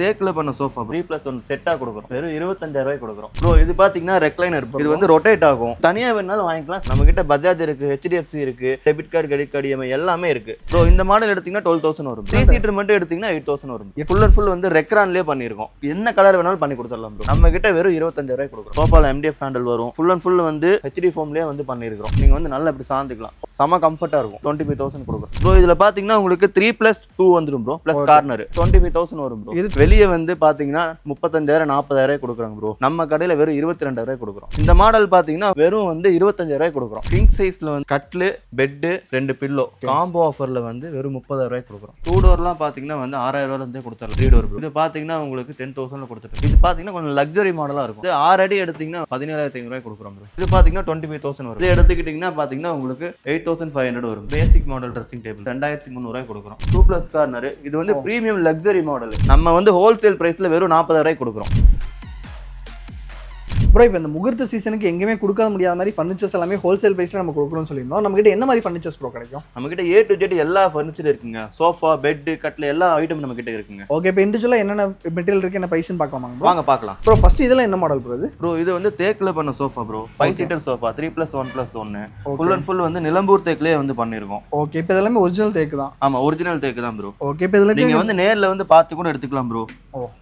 தேக்குல பண்ண சோஃபா 3+1 செட்டா கொடுக்குறோம். வெறும் 25000 ரூபாய்க்கு கொடுக்குறோம் ப்ரோ. இது பாத்தீங்கன்னா ரெக்லைனர். இது வந்து ரொட்டேட் ஆகும். தனியா வேணாலும் வாங்கிக்கலாம். நம்ம கிட்ட பஜாஜ் இருக்கு, HDFC இருக்கு, debit card, credit card, EMI எல்லாமே இருக்கு ப்ரோ. இந்த மாடல் எடுத்தீங்கன்னா 12000 வரும். 3 சீட்டர் மட்டும் எடுத்தீங்கன்னா 8000 வரும். ஃபுல் அண்ட் ஃபுல் வந்து ரெக்ரான்லயே பண்ணிருக்கோம். என்ன கலர் வேணாலும் பண்ணி கொடுத்துடலாம் ப்ரோ. நம்ம கிட்ட வெறும் 25000 ரூபாய்க்கு கொடுக்குறோம். சோஃபால MDF ஹேண்டில் வரும். ஃபுல் அண்ட் ஃபுல் வந்து HD ஃபோம்லயே வந்து பண்ணிருக்கோம். நீங்க வந்து நல்லா இப்படி சாந்துக்கலாம். செம கம்ஃபர்ட்டா இருக்கும். 25000 கொடுக்குறோம் ப்ரோ. இதுல பாத்தீங்கன்னா உங்களுக்கு 3+2 வந்துரும் ப்ரோ. பிளஸ் கார்னர் 25000 வரும் ப்ரோ. இது வெளியே வந்து பாத்தீங்கன்னா 35000 40000 கொடுக்குறாங்க ப்ரோ. நம்ம கடையில வெறும் 22000 கொடுக்குறோம். இந்த மாடல் பாத்தீங்கன்னா வெறும் வந்து 25000 கொடுக்குறோம். கிங் சைஸ்ல வந்து கட்லு, பெட், 2 பில்லோ காம்போ ஆஃபர்ல வந்து வெறும் 30000 கொடுக்குறோம். 2 டோர்லாம் பாத்தீங்கன்னா வந்து 6000 இருந்தே கொடுத்துறோம். 3 டோர் இது பாத்தீங்கன்னா உங்களுக்கு 10000 கொடுத்துட்டு. இது பாத்தீங்கன்னா கொஞ்சம் லக்ஸரி மாடலா இருக்கும். இது 6 அடி எடுத்தீங்கன்னா 17500 கொடுக்குறோம் ப்ரோ. இது பாத்தீங்கன்னா 25000 வரும். இது எடுத்துக்கிட்டீங்கன்னா பாத்தீங்கன்னா உங்களுக்கு 8500 வரும். பேசிக் மாடல் ட்ரெஸ்ஸிங் டேபிள் 2300 கொடுக்குறோம். 2+ கார்னர். இது வந்து பிரீமியம் லக்ஸரி மாடல். நம்ம வந்து ஹோல்சேல் பிரைஸ்ல வெறும் 40000 கொடுக்குறோம் ப்ரோ. இப்போ இந்த முகூர்த்த சீசனுக்கு எங்கேயுமே கொடுக்க முடியாத மாதிரி ஃபர்னிச்சர்ஸ் எல்லாமே ஹோல்சேல் பிரைஸ்ல நம்ம கொடுக்கணும்னு சொல்லியிருந்தோம். நம்ம கிட்ட என்ன மாதிரி ஃபர்னிச்சர்ஸ் ப்ரோ கிடைக்கும்? நம்ம கிட்ட A to Z எல்லா ஃபர்னிச்சர் இருக்குங்க. சோஃபா, பெட், கட்ல எல்லா ஐட்டம் நம்ம கிட்ட இருக்குங்க. ஓகே, இப்போ இண்டிவிஜுவலா என்னென்ன மெட்டீரியல் இருக்கு, என்ன பிரைஸ்னு பார்க்கலாமா ப்ரோ? வாங்க பார்க்கலாம் ப்ரோ. ஃபர்ஸ்ட் இதெல்லாம் என்ன மாடல் ப்ரோ? ப்ரோ இது வந்து தேக்குல பண்ண sofa bro. 5 seater sofa 3+1+1 full and full வந்து நிலம்பூர் தேக்குலயே வந்து பண்ணிருக்கோம். ஓகே, இப்போ இதெல்லாம் ஒரிஜினல் தேக்கு தான். ஆமா, ஒரிஜினல் தேக்கு தான் ப்ரோ. ஓகே, இப்போ இதெல்லாம் நீங்க வந்து நேர்ல வந்து பார்த்து கூட எடுத்துக்கலாம் ப்ரோ.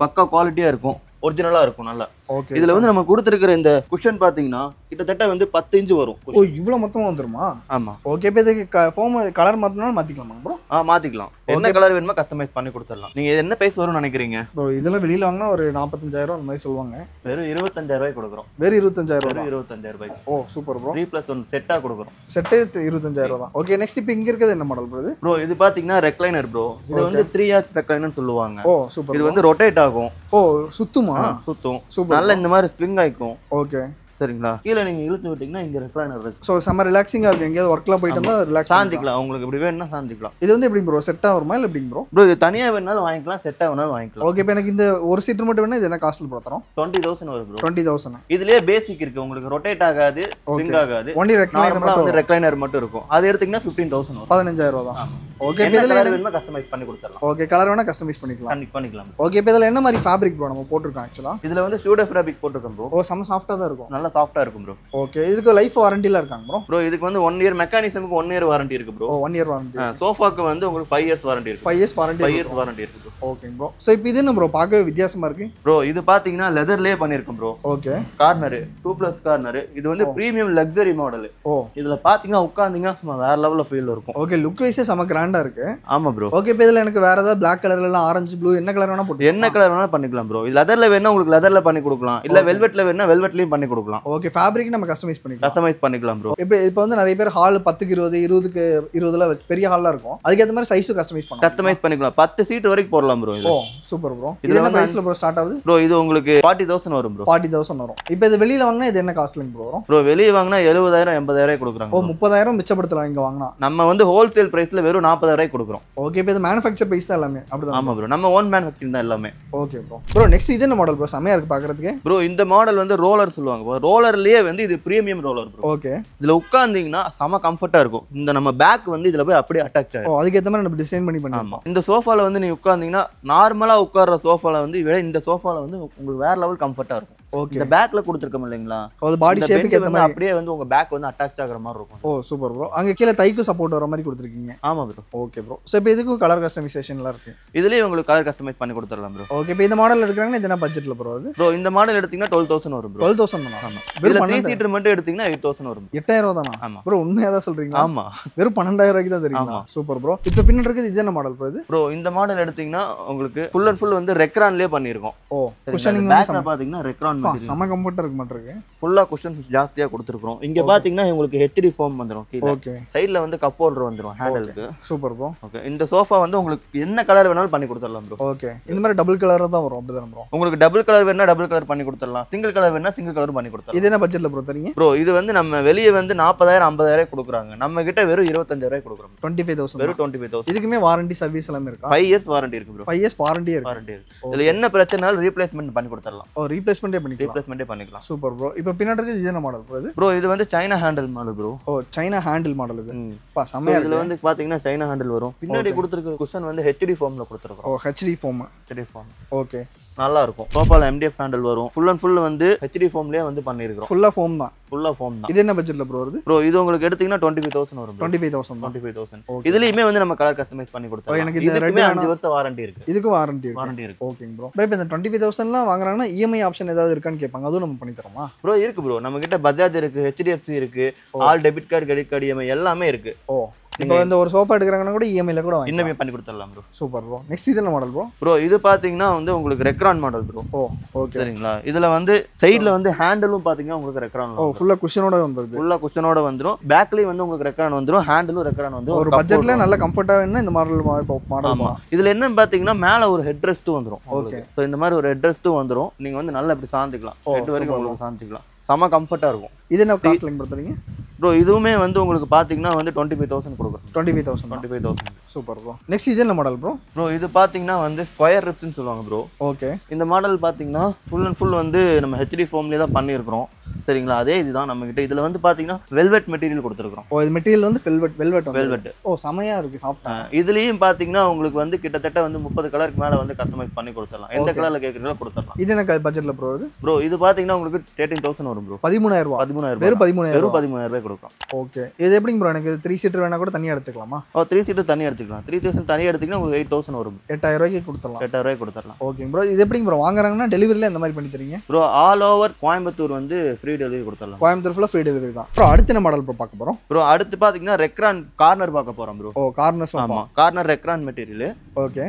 பக்கா குவாலிட்டியா இருக்கும். ஒரிஜினலா இருக்கும் நல்லா. ஓகே, இதுல வந்து நம்ம கொடுத்திருக்கிற இந்த குஷன் பாத்தீங்கன்னா கிட்டத்தட்ட வந்து 10 இன்ச் வரும். ஓ, இவ்ளோ மொத்தமா வந்துருமா? ஆமா. ஓகே, இப்போ இதுக்கு ஃபோம் கலர் மாத்தனாலும் மாத்திக்கலாமா ப்ரோ? மாத்திக்கலாம். என்ன கலர் வேணுமோ கஸ்டமைஸ் பண்ணி கொடுத்துடலாம். நீங்க என்ன பிரைஸ் வரும்னு நினைக்கிறீங்க ப்ரோ? இதெல்லாம் வெளியில வாங்கினா ஒரு 45000 அந்த மாதிரி சொல்லுவாங்க. வெறும் 25000 ரூபாய்க்கு கொடுக்குறோம். வெறும் 25000 வெறும் 25000 ரூபாய்க்கு. ஓ சூப்பர் ப்ரோ. 3+1 செட்டா கொடுக்குறோம். செட்டே 25000 தான். ஓகே, நெக்ஸ்ட் இப்போ இங்க இருக்குது என்ன மாடல் ப்ரோ? ப்ரோ இது பாத்தீங்கன்னா ரெக்லைனர் ப்ரோ. இது வந்து 3 hours ரெக்லைனர் சொல்லுவாங்க. ஓ சூப்பர். இது வந்து ரொட்டேட் ஆகும். ஓ சுத்துமா? சுத்தும். சூப்பர். நல்லா இந்த மாதிரி ஸ்விங் ஆயிக்கும். ஓகே சரிங்களா? கீழே நீங்க இழுத்து விட்டீங்கன்னா இங்க ரெக்லைனர் இருக்கு. சோ செம ரிலாக்ஸிங்கா இருக்கு. எங்கயாவது வர்க்லாம் போயிட்டு வந்தா ரிலாக்ஸ் சாந்திக்கலாம். உங்களுக்கு இப்படி வேணும்னா சாந்திக்கலாம். இது வந்து எப்படி ப்ரோ செட்டா வருமா இல்ல எப்படிங்க ப்ரோ? ப்ரோ இது தனியா வேணாலும் வாங்கிக்கலாம், செட்டா வேணாலும் வாங்கிக்கலாம். ஓகே, இப்போ எனக்கு இந்த ஒரு சீட்டர் மட்டும் வேணா இது என்ன காஸ்ட்ல ப்ரோ தரோம்? 20000 வரும் ப்ரோ. 20000. இதுலயே பேசிக் இருக்கு. உங்களுக்கு ரொட்டேட் ஆகாது, ஸ்விங் ஆகாது. ஒன்லி ரெக்லைனர் மட்டும் வந்து ரெக்லைனர் மட்டும் இருக்கும். அது எடுத்தீங்கன்னா 15000 வரும். 15000 தான். ஓகே, இப்போ இதுல வேணும்னா கஸ்டமைஸ் பண்ணி கொடுத்துறலாம். ஓகே, கலர் வேணா கஸ்டமைஸ் பண்ணிக்கலாம். பண்ணிக்கலாம். ஓகே, இப்போ இதுல என்ன மாதிரி ஃபேப்ரிக் ப்ரோ நம்ம போட்டுருக்கோம் ஆக்சுவலா? இதுல வந்து சூடோ ஃபேப்ரிக் போட்டுருக்கோம் ப்ரோ. ஓ செம சாஃப்ட்டா தான் இருக்கும். நல்லா சாஃப்ட்டா இருக்கும் ப்ரோ. ஓகே, இதுக்கு லைஃப் வாரண்டில இருக்காங்க ப்ரோ? ப்ரோ இதுக்கு வந்து 1 இயர் மெக்கானிசம்க்கு 1 இயர் வாரண்டி இருக்கு ப்ரோ. ஓ 1 இயர் வாரண்டி. சோஃபாக்கு வந்து உங்களுக்கு 5 இயர்ஸ் வாரண்டி இருக்கு. 5 இயர்ஸ் வாரண்டி. 5 இயர்ஸ் வாரண்டி இருக்கு ப்ரோ. Okay bro. சோ இப்போ இது என்ன ப்ரோ பார்க்கவே வித்தியாசமா இருக்கு? ப்ரோ இது பாத்தீங்கன்னா லெதர்லயே பண்ணிருக்கோம் ப்ரோ. Okay, corner 2+ corner. இது வந்து பிரீமியம் லக்ஸரி மாடல். ஓ இதுல பாத்தீங்கன்னா உட்கார்ந்தீங்கன்னா சும்மா வேற லெவல்ல ஃபீல் இருக்கும். ஓகே, லுக் வைஸே செம கிராண்டா இருக்கு. ஆமா ப்ரோ. ஓகே, இப்போ இதுல எனக்கு வேற ஏதாவது Black கலர்ல இல்ல ஆரஞ்சு ப்ளூ என்ன கலர் வேணா போட்டு என்ன கலர் வேணா பண்ணிக்கலாம் ப்ரோ. இது லெதர்ல வேணா உங்களுக்கு லெதர்ல பண்ணி கொடுக்கலாம். இல்ல வெல்வெட்ல வேணா வெல்வெட்லயும் பண்ணி கொடுக்கலாம். ஓகே, ஃபேப்ரிக் நம்ம கஸ்டமைஸ் பண்ணிக்கலாம். கஸ்டமைஸ் பண்ணிக்கலாம் ப்ரோ. இப்போ வந்து நிறைய பேர் ஹால் 10க்கு 20 20க்கு 20ல பெரிய ஹால்ல இருக்கும். அதுக்கு ஏத்த மாதிரி சைஸும் கஸ்டமைஸ் பண்ணலாம். கஸ்டமைஸ் பண்ணிக்கலாம். 10 சீட் வரைக்கும் போடலாம் ப்ரோ. ஓ சூப்பர் ப்ரோ. இது என்ன பிரைஸ்ல ப்ரோ ஸ்டார்ட் ஆகுது? ப்ரோ இது உங்களுக்கு 40000 வரும் ப்ரோ. 40000 வரும். இப்போ இது வெளியில வாங்குனா இது என்ன காஸ்ட்லிங் ப்ரோ வரும்? ப்ரோ வெளிய வாங்குனா 70000 80000 கொடுக்குறாங்க. ஓ 30000 மிச்சப்படுத்தலாம் இங்க வாங்குனா. நம்ம வந்து ஹோல்சேல் பிரைஸ்ல வெறும் 40000 கொடுக்குறோம். ஓகே, இப்போ இது மேனுஃபேக்சர் பிரைஸ் தான் எல்லாமே அப்படிதான்? ஆமா ப்ரோ, நம்ம ஓன் மேனுஃபேக்சரிங் தான் எல்லாமே. Okay bro. ப்ரோ நெக்ஸ்ட் இது என்ன மாடல் ப்ரோ? செமையா இருக்கு பாக்குறதுக்கு. ப்ரோ இந்த மாடல் வந்து ரோலர் சொல்லுவாங்க. ரோலர்லயே வந்து இது பிரீமியம் ரோலர் ப்ரோ. ஓகே, இதுல உட்கார்ந்தீங்கன்னா செம கம்ஃபர்ட்டா இருக்கும். இந்த நம்ம பேக் வந்து இதுல போய் அப்படியே அட்டாச் ஆகும். ஓ அதுக்கு ஏத்த மாதிரி நம்ம டிசைன் பண்ணி ஆமா. இந்த சோஃபால வந்து நீங்க உட்கார்ந்தீங்கன்னா நார்மலா உட்கார்ற சோஃபால வந்து விட இந்த சோஃபால வந்து உங்களுக்கு வேற லெவல் கம்ஃபர்ட்டா இருக்கும். ஓகே, இந்த பேக்ல கொடுத்திருக்கோம் இல்லீங்களா? அது பாடி ஷேப்புக்கு ஏத்த மாதிரி அப்படியே வந்து உங்க பேக் வந்து அட்டாச் ஆகுற மாதிரி இருக்கும். ஓ சூப்பர் ப்ரோ. அங்க கீழ தைக்கு சப்போர்ட் வர மாதிரி கொடுத்திருக்கீங்க. ஆமா ப்ரோ. Okay bro. சோ இப்போ இதுக்கு கலர் கஸ்டமைசேஷன்லாம் இருக்கு. இதுலயே உங்களுக்கு கலர் கஸ்டமைஸ் பண்ணி கொடுத்துறலாம் ப்ரோ. ஓகே, இப்போ இந்த மாடல் எடுக்கறாங்கன்னா இது என்ன பட்ஜெட்ல ப்ரோ அது? ப்ரோ இந்த மாடல் எடுத்தீங்கன்னா 12000 வரும் ப்ரோ. 12000 தானா? ஆமா. வெறும் 3 சீட்டர் மட்டும் எடுத்தீங்கன்னா 8000 வரும். 8000 தானா? ஆமா ப்ரோ உண்மையா தான் சொல்றீங்களா? ஆமா. வெறும் 12000 ரூபாய்க்கு தான் தெரியுமா? Super bro. இப்போ பின்னாடி இருக்குது இது என்ன மாடல் ப்ரோ இது? ப்ரோ இந்த மாடல் எடுத்தீங்கன்னா உங்களுக்கு ஃபுல் அண்ட் ஃபுல் வந்து ரெக்ரான்லயே பண்ணிருக்கோம். ஓ குஷனிங் பேக்ல பாத்தீங்கன்னா ரெக்ரான் மெட்டீரியல். செம கம்ஃபர்ட்டா இருக்கு மாட்டருக்கு. ஃபுல்லா குஷன்ஸ் ஜாஸ்தியா கொடுத்திருக்கோம். இங்க பாத்தீங்கன்னா உங்களுக்கு HD ஃபோம் வந்துரும் கீழ. ஓகே, சைடுல வந்து கப் ஹோல்டர் வந்துரும் ஹேண்டலுக்கு. Super bro. ஓகே, இந்த சோஃபா வந்து உங்களுக்கு என்ன கலர் வேணாலும் பண்ணி கொடுத்துறலாம் ப்ரோ. ஓகே, இந்த மாதிரி டபுள் கலரா தான் வரும் அப்படிதானே ப்ரோ? உங்களுக்கு டபுள் கலர் வேணா டபுள் கலர் பண்ணி கொடுத்துறலாம். சிங்கிள் கலர் வேணா சிங்கிள் கலர் பண்ணி கொடுத்துறலாம். இது என்ன பட்ஜெட்ல ப்ரோ தரீங்க? ப்ரோ இது வந்து நம்ம வெளிய வந்து 40000 50000 கொடுக்குறாங்க. நம்ம கிட்ட வெறும் 25000 கொடுக்குறோம். 25000. வெறும் 25000. இதுக்குமே வாரண்டி சர்வீஸ் எல்லாமே இருக்கா? 5 இயர்ஸ் வாரண்டி இருக்கு ப்ரோ. 5 இயர்ஸ் வாரண்டியே இருக்கு. வாரண்டி இருக்கு. இதுல என்ன பிரச்சனைனாலும் ரீப்ளேஸ்மென்ட் பண்ணி கொடுத்துறலாம். ஓ ரீப்ளேஸ்மென்ட்டே பண்ணிக்கலாம். ரீப்ளேஸ்மெண்ட்டே பண்ணிக்கலாம். Super bro. இப்போ பின்னாடி இருக்கு இது என்ன மாடல் ப்ரோ? இது ப்ரோ இது வந்து சைனா ஹேண்டில் மாடல் ப்ரோ. ஓ சைனா ஹேண்டில் மாடல் இது. பா செமையா இருக்கு. இதுல வந்து பாத்தீங்கன்னா சைனா ஹேண்டில் வரும். பின்னாடி கொடுத்திருக்க குஷன் வந்து HD ஃபார்ம்ல கொடுத்திருக்கோம். ஓ HD form. HD form. Okay. நல்லா இருக்கும். சோஃபால MDF ஹேண்டில் வரும். ஃபுல் அண்ட் ஃபுல் வந்து HD ஃபார்ம்லயே வந்து பண்ணிருக்கோம். ஃபுல்லா ஃபோம் தான். ஃபுல்லா ஃபார்ம் தான். இது என்ன பட்ஜெட்ல ப்ரோ வருது? ப்ரோ இது உங்களுக்கு எடுத்தீங்கன்னா 25000 வரும். 25000 தான். 25000. இதுலயுமே வந்து நம்ம கலர் கஸ்டமைஸ் பண்ணி கொடுத்தோம். எனக்கு இந்த ரெட் 5 வருஷம் வாரண்டி இருக்கு. இதுக்கு வாரண்டி இருக்கு. ஓகேங்க ப்ரோ. இப்போ இந்த 25000லாம் வாங்குறாங்கன்னா EMI ஆப்ஷன் ஏதாவது இருக்கான்னு கேட்பாங்க. அதுவும் நம்ம பண்ணி தரோமா? ப்ரோ இருக்கு ப்ரோ. நம்ம கிட்ட பஜாஜ் இருக்கு, HDFC இருக்கு, all debit card, credit card, EMI எல்லாமே இருக்கு. ஓ இப்போ இந்த ஒரு சோஃபா எடுக்கறாங்கன்னா கூட EMI ல கூட வாங்கி இன்னமே பண்ணி கொடுத்துடலாம் ப்ரோ. Super bro. நெக்ஸ்ட் இது என்ன மாடல் ப்ரோ? ப்ரோ இது பாத்தீங்கன்னா வந்து உங்களுக்கு ரெக்ரான் மாடல் ப்ரோ. ஓ ஓகே. சரிங்களா? இதுல வந்து சைடுல வந்து ஹேண்டிலும் பாத்தீங்கன்னா உங்களுக்கு ரெக்ரான். ஓ ஃபுல்லா குஷனோட வந்துருது. ஃபுல்லா குஷனோட வந்துரும். பேக்லயும் வந்து உங்களுக்கு ரெக்ரான் வந்துரும், ஹேண்டிலும் ரெக்ரான் வந்துரும். ஒரு பட்ஜெட்ல நல்ல கம்ஃபர்ட்டா வேணும்னா இந்த மாடல் ஆமா. இதுல என்ன பாத்தீங்கன்னா மேல ஒரு ஹெட் ரெஸ்ட் வந்துரும். ஓகே. சோ இந்த மாதிரி ஒரு ஹெட் ரெஸ்ட் வந்துரும். நீங்க வந்து நல்லா இப்படி சாந்திக்கலாம். ஹெட் வரைக்கும் உங்களுக்கு சாந்திக்கலாம். செம கம்ஃபர்ட்டா இருக்கும். இது என்ன காஸ்ட்லிங் பண்றீங்க ப்ரோ? இதுவுமே வந்து உங்களுக்கு பாத்தீங்கன்னா வந்து 25000 கொடுக்குறோம். 25000. Super bro. நெக்ஸ்ட் இது என்ன மாடல் ப்ரோ? ப்ரோ இது பாத்தீங்கன்னா வந்து ஸ்கொயர் ரிப்ஸ்னு சொல்லுவாங்க ப்ரோ. ஓகே. இந்த மாடல் பாத்தீங்கன்னா ஃபுல் அண்ட் ஃபுல் வந்து நம்ம HD ஃபார்ம்லயே தான் பண்ணியிருக்கிறோம். சரிங்களா? அதே இதுதான் நம்ம கிட்ட. இதுல வந்து பாத்தீங்கன்னா வெல்வெட் மெட்டீரியல் கொடுத்துருக்கோம். ஓ இது மெட்டீரியல் வந்து வெல்வெட். ஓ செமையா இருக்கு, சாஃப்ட்டா. இதுலயும் பாத்தீங்கன்னா உங்களுக்கு வந்து கிட்டத்தட்ட வந்து 30 கலருக்கு மேல வந்து கஸ்டமைஸ் பண்ணி கொடுத்துடலாம். எந்த கலர்ல கேக்குறீங்களோ கொடுத்துடலாம். இது என்ன பட்ஜெட்ல ப்ரோ வருது? ப்ரோ இது பாத்தீங்கன்னா உங்களுக்கு 13000 வரும் ப்ரோ. 13000 வெறும் 13000 ரூபாய் கொடுக்கும். ஓகே. இது எப்படிங்க ப்ரோ? எனக்கு 3 சீட்டர் வேணா கூட தனியா எடுத்துக்கலாமா? ஓ 3 சீட்டர் தனியா எடுத்துக்கலாம். 3000 தனியா எடுத்தீங்கன்னா உங்களுக்கு 8000 வரும். 8000 ரூபாய்க்கு கொடுத்துடலாம். 8000 ரூபாய்க்கு கொடுத்துடலாம். ஓகேங்க ப்ரோ. இது எப்படிங்க ப்ரோ? வாங்குறாங்கன்னா டெலிவரில எந்த மாதிரி பண்ணி தரீங்க? ப்ரோ ஆல் ஓவர் கோயம்புத்தூர் வந்து ஃப்ரீ டெலிவரி கொடுத்துடலாம். கோயம்புத்தூர் ஃபுல்லா ஃப்ரீ டெலிவரி தான். ப்ரோ அடுத்து என்ன மாடல் ப்ரோ பார்க்க போறோம்? ப்ரோ அடுத்து பாத்தீங்கன்னா ரெக்ரான் கார்னர் பார்க்க போறோம் ப்ரோ. ஓ கார்னர் சோஃபா. ஆமா கார்னர் ரெக்ரான் மெட்டீரியல். ஓகே.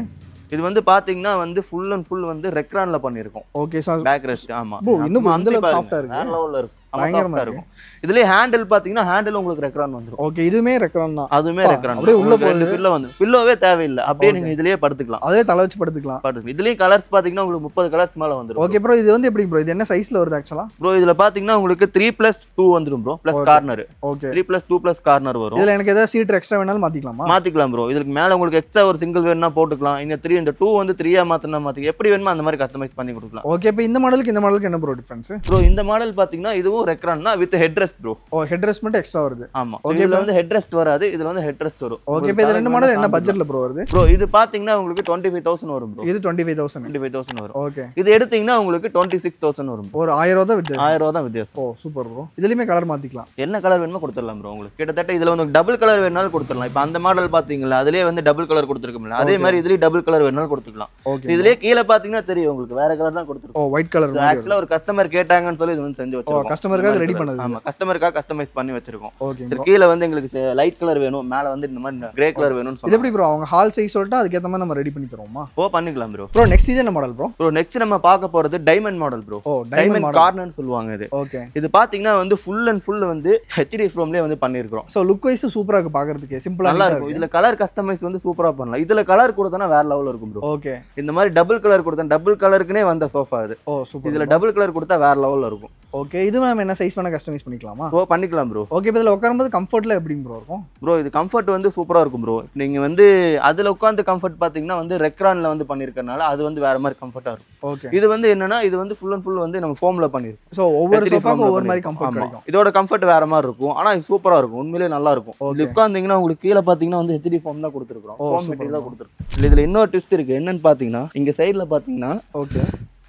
இது வந்து பாத்தீங்கன்னா வந்து ஃபுல் அண்ட் ஃபுல் வந்து ரெக்ரான்ல பண்ணிருக்கோம். Okay sir. Back rest. ஆமா ப்ரோ இன்னும் அந்த அளவுக்கு சாஃப்ட்டா இருக்கு. வேற லெவல்ல இருக்கு. பயங்கரமா இருக்கும். இதுலயே ஹேண்டில் பாத்தீங்கன்னா ஹேண்டில் உங்களுக்கு ரெக்ரான் வந்துரும். ஓகே. இதுமே ரெக்ரான் தான். அதுமே ரெக்ரான். அப்படியே உள்ள போறது பில்லோ வந்து பில்லோவே தேவையில்லை. அப்படியே நீங்க இதுலயே படுத்துக்கலாம். அதே தலை வச்சு படுத்துக்கலாம். இதுலயே கலர்ஸ் பாத்தீங்கன்னா உங்களுக்கு 30 கலர்ஸ் மேல வந்துரும். Okay bro. இது வந்து எப்படி ப்ரோ? இது என்ன சைஸ்ல வருது ஆக்சுவலா? ப்ரோ இதுல பாத்தீங்கன்னா உங்களுக்கு 3+2 வந்துரும் bro. Plus corner. Okay. 3+2 plus corner வரும். இதுல எனக்கு ஏதாவது சீட் எக்ஸ்ட்ரா வேணாலும் மாத்திக்கலாமா? மாத்திக்கலாம் ப்ரோ. இதுக்கு மேல உங்களுக்கு எக்ஸ்ட்ரா ஒரு சிங்கிள் வேணும்னா போட்டுக்கலாம். இந்த 2 வந்து 3 மாத்தனா மாத்தி எப்படி வேணுமோ அந்த மாதிரி கஸ்டமைஸ் பண்ணி கொடுக்கலாம். ஓகே. இப்போ இந்த மாடலுக்கு என்ன ப்ரோ டிஃபரன்ஸ்? ப்ரோ இந்த மாடல் பாத்தீங்கன்னா இதுவும் ரெக்ரான் தான் வித் ஹெட் ரெஸ்ட் ப்ரோ. ஓ ஹெட் ரெஸ்ட் மட்டும் எக்ஸ்ட்ரா வருது. ஆமா. ஓகே. இதுல வந்து ஹெட் ரெஸ்ட் வராது. இதுல வந்து ஹெட் ரெஸ்ட் வரும். ஓகே. இப்போ இந்த ரெண்டு மாடல் என்ன பட்ஜெட்ல ப்ரோ வருது? ப்ரோ இது பாத்தீங்கன்னா உங்களுக்கு 25000 வரும் ப்ரோ. இது 25000 வரும். ஓகே. இது எடுத்தீங்கன்னா உங்களுக்கு 26000 வரும். ஒரு 1000 தான் வித்தியாசம். 1000 தான் வித்தியாசம். ஓ சூப்பர் ப்ரோ. இதுலயுமே கலர் மாத்திக்கலாம். என்ன கலர் வேணுமோ கொடுத்துடலாம் ப்ரோ. உங்களுக்கு கிட்டத்தட்ட இதுல வந்து டபுள் கலர் வேணாலும் கொடுத்துடலாம். இப்போ அந்த மாடல் பாத்தீங்களா அதுலயே வந்து டபுள் கலர் கொடுத்துருக்கோம்ல அதே மாதிரி இதுலயே டபுள் கலர் வேணாலும் கொடுத்துக்கலாம். ஓகே. இதுலயே கீழே பாத்தீங்கன்னா தெரியும் உங்களுக்கு வேற கலர் தான் கொடுத்துருக்கோம். ஓ ஒயிட் கலர். ஆக்சுவலா ஒரு கஸ்டமர் கேட்டாங்கன்னு சொல்லி இது வந்து செஞ்சு வச்சிருக்கோம். கஸ்டமருக்காக ரெடி பண்ணது. ஆமா கஸ்டமருக்காக கஸ்டமைஸ் பண்ணி வச்சிருக்கோம். ஓகே. சரி கீழே வந்து எங்களுக்கு லைட் கலர் வேணும், மேல வந்து இந்த மாதிரி கிரே கலர் வேணும்னு இது எப்படி ப்ரோ? அவங்க ஹால் சைஸ் சொல்லிட்டு அதுக்கு ஏத்த மாதிரி நம்ம ரெடி பண்ணி தரோமா? ஓ பண்ணிக்கலாம் ப்ரோ. ப்ரோ நெக்ஸ்ட் இது என்ன மாடல் ப்ரோ? ப்ரோ நெக்ஸ்ட் நம்ம பார்க்க போறது டைமண்ட் மாடல் ப்ரோ. ஓ டைமண்ட் கார்னர்னு சொல்லுவாங்க இது. ஓகே. இது பாத்தீங்கன்னா வந்து ஃபுல் அண்ட் ஃபுல் வந்து HD ஃபார்ம்லயே வந்து பண்ணிருக்கோம். சோ லுக் வைஸ் சூப்பரா இருக்கு பாக்குறதுக்கு. சிம்பிளா நல்லா இருக்கும். இதுல கலர் கஸ்டமைஸ் வந்து சூப்பரா பண்ணலாம். இதுல கலர் கொடுத்தனா வேற லெவல்ல இருக்கும் ப்ரோ. ஓகே. இந்த மாதிரி டபுள் கலர் கொடுத்தா டபுள் கலருக்குனே வந்த சோஃபா இது. ஓ சூப்பர். இதுல டபுள் கலர் கொடுத்தா வேற லெவல்ல இருக்கும். ஓகே. இது நம்ம என்ன சைஸ் வேணா கஸ்டமைஸ் பண்ணிக்கலாமா? ஓ பண்ணிக்கலாம் ப்ரோ. ஓகே. இதுல உட்காரும்போது கம்ஃபர்ட்ல எப்படிங்க ப்ரோ இருக்கும்? ப்ரோ இது கம்ஃபர்ட் வந்து சூப்பரா இருக்கும் ப்ரோ. நீங்க வந்து அதுல உட்கார்ந்து கம்ஃபர்ட் பாத்தீங்கன்னா வந்து ரெக்ரான்ல வந்து பண்ணிருக்கனால அது வந்து வேற மாதிரி கம்ஃபர்ட்டா இருக்கும். ஓகே. இது வந்து என்னன்னா இது வந்து ஃபுல் அண்ட் ஃபுல் வந்து நம்ம ஃபோம்ல பண்ணிருக்கோம். சோ ஒவ்வொரு சோஃபாக்கும் ஒவ்வொரு மாதிரி கம்ஃபர்ட் கிடைக்கும். இதோட கம்ஃபர்ட் வேற மாதிரி இருக்கும். ஆனா இது சூப்பரா இருக்கும். உண்மையிலேயே நல்லா இருக்கும். இது உட்கார்ந்தீங்கன்னா உங்களுக்கு கீழே பாத்தீங்கன்னா வந்து HD ஃபார்ம் தான் கொடுத்துருக்கோம். ஃபோம் மெட்டீரியல் தான் கொடுத்துருக்கோம். இதுல இன்னொரு ட்விஸ்ட் இருக்கு. என்னன்னு பாத்தீங்கன்னா இங்க சைடுல பாத்தீங்கன்னா ஓகே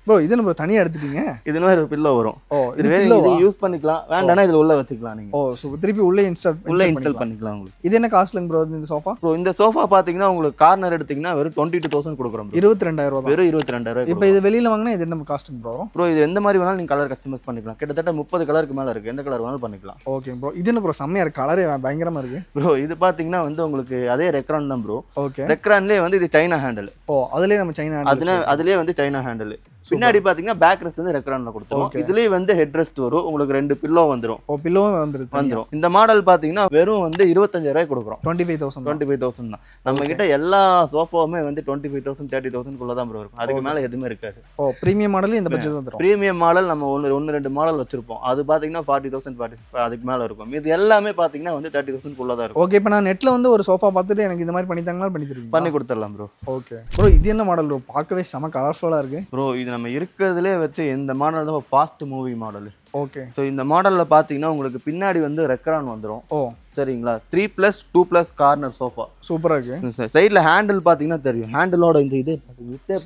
ப்ரோ இது நம்ம தனியா எடுத்துட்டீங்க. இது மாதிரி ஒரு பில்லோ வரும். ஓ இது வேணும் இது யூஸ் பண்ணிக்கலாம். வேண்டாம்னா இதுல உள்ள வச்சுக்கலாம் நீங்க. ஓ சோ திருப்பி உள்ள இன்ஸ்டால் பண்ணிக்கலாம் உங்களுக்கு. இது என்ன காஸ்ட்லங்க ப்ரோ இந்த சோஃபா? ப்ரோ இந்த சோஃபா பாத்தீங்கன்னா உங்களுக்கு கார்னர் எடுத்தீங்கன்னா வெறும் 22000 கொடுக்குறோம். 22000 தான். வெறும் 22000. இப்போ இது வெளியில வாங்குனா இது என்ன காஸ்ட்ங்க ப்ரோ? ப்ரோ இது எந்த மாதிரி வேணாலும் நீங்க கலர் கஸ்டமைஸ் பண்ணிக்கலாம். கிட்டத்தட்ட 30 கலருக்கு மேல இருக்கு. எந்த கலர் வேணாலும் பண்ணிக்கலாம். Okay bro. இது என்ன ப்ரோ செமையா இருக்கு. கலரே பயங்கரமா இருக்கு. ப்ரோ இது பாத்தீங்கன்னா வந்து உங்களுக்கு அதே ரெக்ரான் தான் ப்ரோ. ஓகே. ரெக்ரான்லயே வந்து இது சைனா ஹேண்டில். ஓ அதுலயே நம்ம சைனா ஹேண்டில். அதுலயே வந்து சைனா ஹேண்டில். பின்னாடி பாத்தீங்கன்னா பேக் ரெஸ்ட் வந்து ரெக்ரான்ல கொடுத்துருவோம். இதுலயே வந்து ஹெட் ரெஸ்ட் வரும். உங்களுக்கு 2 பில்லோ வந்துரும். ஓ பில்லோவும் வந்துரும். இந்த மாடல் பாத்தீங்கன்னா வெறும் வந்து 25000 கொடுக்குறோம். 25000 தான். நம்ம கிட்ட எல்லா சோஃபாவுமே வந்து 25000 30000 குள்ள தான் ப்ரோ இருக்கும். அதுக்கு மேல எதுவுமே இருக்காது. ஓ பிரீமியம் மாடல் இந்த பட்ஜெட் வந்துரும். பிரீமியம் மாடல் நம்ம ஒன்னு 2 மாடல் வச்சிருப்போம். அது பாத்தீங்கன்னா 40000 அதுக்கு மேல இருக்கும். இது எல்லாமே பாத்தீங்கன்னா வந்து 30000 குள்ள தான் இருக்கும். ஓகே. இப்போ நான் நெட்ல வந்து ஒரு சோஃபா பார்த்துட்டு எனக்கு இந்த மாதிரி பண்ணி தாங்களா பண்ணி தருவீங்க? பண்ணி கொடுத்துடலாம் ப்ரோ. Okay bro. இது என்ன மாடல் ப்ரோ? பார்க்கவே செம கலர்ஃபுல்லா இருக்கு. ப்ரோ இது இது நம்ம இருக்கிறதுலே வச்சு இந்த மாடல் தான் fast movie model. Okay. So இந்த மாடலில் பார்த்தீங்கன்னா உங்களுக்கு பின்னாடி வந்து ரெக்ரான் வந்துடும். ஓ சரிங்களா. 3+2+ கார்னர் சோஃபா சூப்பராக இருக்கு. சைடில் ஹேண்டில் பார்த்தீங்கன்னா தெரியும். ஹேண்டிலோட இந்த இதே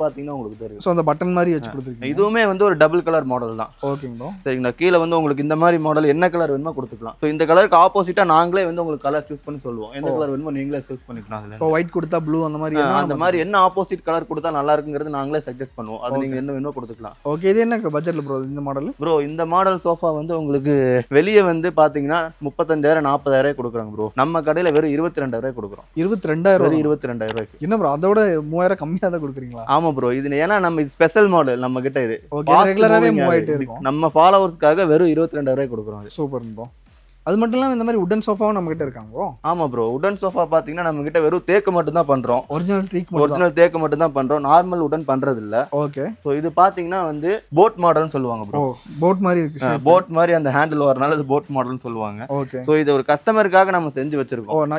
பார்த்தீங்கன்னா உங்களுக்கு தெரியும். ஸோ அந்த பட்டன் மாதிரி வச்சு கொடுத்துருக்கீங்க. இதுவுமே வந்து ஒரு டபுள் கலர் மாடல் தான். ஓகேங்களா. சரிங்களா. கீழே வந்து உங்களுக்கு இந்த மாதிரி மாடல் என்ன கலர் வேணுமோ கொடுத்துக்கலாம். ஸோ இந்த கலருக்கு ஆப்போசிட்டாக நாங்களே வந்து உங்களுக்கு கலர் சூஸ் பண்ணி சொல்லுவோம். எந்த கலர் வேணுமோ நீங்களே சூஸ் பண்ணிக்கலாம். இப்போ ஒயிட் கொடுத்தா ப்ளூ அந்த மாதிரி அந்த மாதிரி என்ன ஆப்போசிட் கலர் கொடுத்தா நல்லா இருக்குங்கிறது நாங்களே சஜெஸ்ட் பண்ணுவோம். அது நீங்கள் என்ன வேணுமோ கொடுத்துக்கலாம். ஓகே. இது என்ன பட்ஜெட்டில் ப்ரோ இந்த மாடல்? ப்ரோ இந்த மாடல் சோஃபா வந்து உங்களுக்கு வெளியே வந்து பார்த்தீங்கன்னா 35,000-40,000 கொடுக்குறாங்க ப்ரோ. நம்ம கடையில் வெறும் 22,000 கொடுக்குறோம். 22,000? 22,000. என்ன ப்ரோ அதோட 3,000 கம்மியாக தான் கொடுக்குறீங்களா? ஆமா ப்ரோ. இது ஏன்னா நம்ம ஸ்பெஷல் மாடல் நம்ம கிட்ட இது. ஓகே. ரெகுலராகவே மூவ் ஆகிட்டு இருக்கும். நம்ம ஃபாலோவர்ஸ்க்காக வெறும் 22,000 கொடுக்குறோம். Super bro. அது மட்டும் இல்லாமல் இந்த மாதிரி உடன் சோஃபாவும் நம்ம கிட்ட இருக்காங்க ப்ரோ. ஆமா ப்ரோ. உடன் சோஃபா பார்த்தீங்கன்னா நம்ம கிட்ட வெறும் தேக்கு மட்டும் தான் பண்றோம். ஒரிஜினல் தேக்கு மட்டும் தான் பண்றோம். நார்மல் உடன் பண்றது இல்ல. ஓகே. ஸோ இது பார்த்தீங்கன்னா வந்து போட் மாடல்னு சொல்லுவாங்க ப்ரோ. போட் மாதிரி இருக்கு. போட் மாதிரி அந்த ஹேண்டில் வரனால இது போட் மாடல்னு சொல்லுவாங்க. ஓகே. ஸோ இது ஒரு கஸ்டமருக்காக நம்ம செஞ்சு வச்சிருக்கோம்.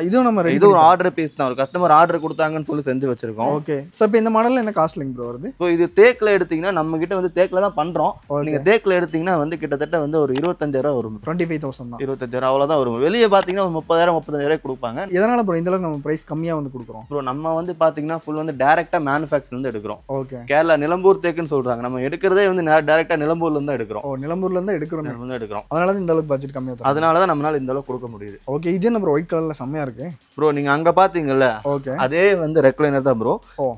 இது ஒரு ஆர்டர் பீஸ் தான். ஒரு கஸ்டமர் ஆர்டர் கொடுத்தாங்கன்னு சொல்லி செஞ்சு வச்சிருக்கோம். ஓகே. ஸோ இப்போ இந்த மாடல் என்ன காஸ்ட்லிங் ப்ரோ வருது? ஸோ இது தேக்கில் எடுத்தீங்கன்னா நம்ம கிட்ட வந்து தேக்கில் தான் பண்றோம். நீங்க தேக்கில் எடுத்தீங்கன்னா வந்து கிட்டத்தட்ட வந்து ஒரு 25,000 வரும். 25,000 தான். 25,000 அவ்வளோதான் வரும். வெளியே பார்த்தீங்கன்னா 30,000-35,000 கொடுப்பாங்க. எதனால ப்ரோ இந்த அளவுக்கு நம்ம பிரைஸ் கம்மியா வந்து கொடுக்குறோம்? ப்ரோ நம்ம வந்து பார்த்தீங்கன்னா ஃபுல் வந்து டைரக்டா மேனுஃபேக்சர்ல இருந்து எடுக்கிறோம். ஓகே. கேரளா நிலம்பூர் தேக்குன்னு சொல்றாங்க. நம்ம எடுக்கிறதே வந்து டைரக்டா நிலம்பூர்ல இருந்து தான் எடுக்கிறோம். நிலம்பூர்ல இருந்து எடுக்கிறோம். அதனால தான் இந்த அளவுக்கு பட்ஜெட் கம்மியா இருக்கு. அதனால தான் நம்மளால இந்த அளவுக்கு கொடுக்க முடியுது. ஓகே. இது என்ன ப்ரோ ஒயிட் கலர்ல செம்மையா இருக்கு. ப்ரோ நீங்க அங்க பாத்தீங்கல்ல, ஓகே, அதே வந்து ரெக்லைனர் தான் ப்ரோ.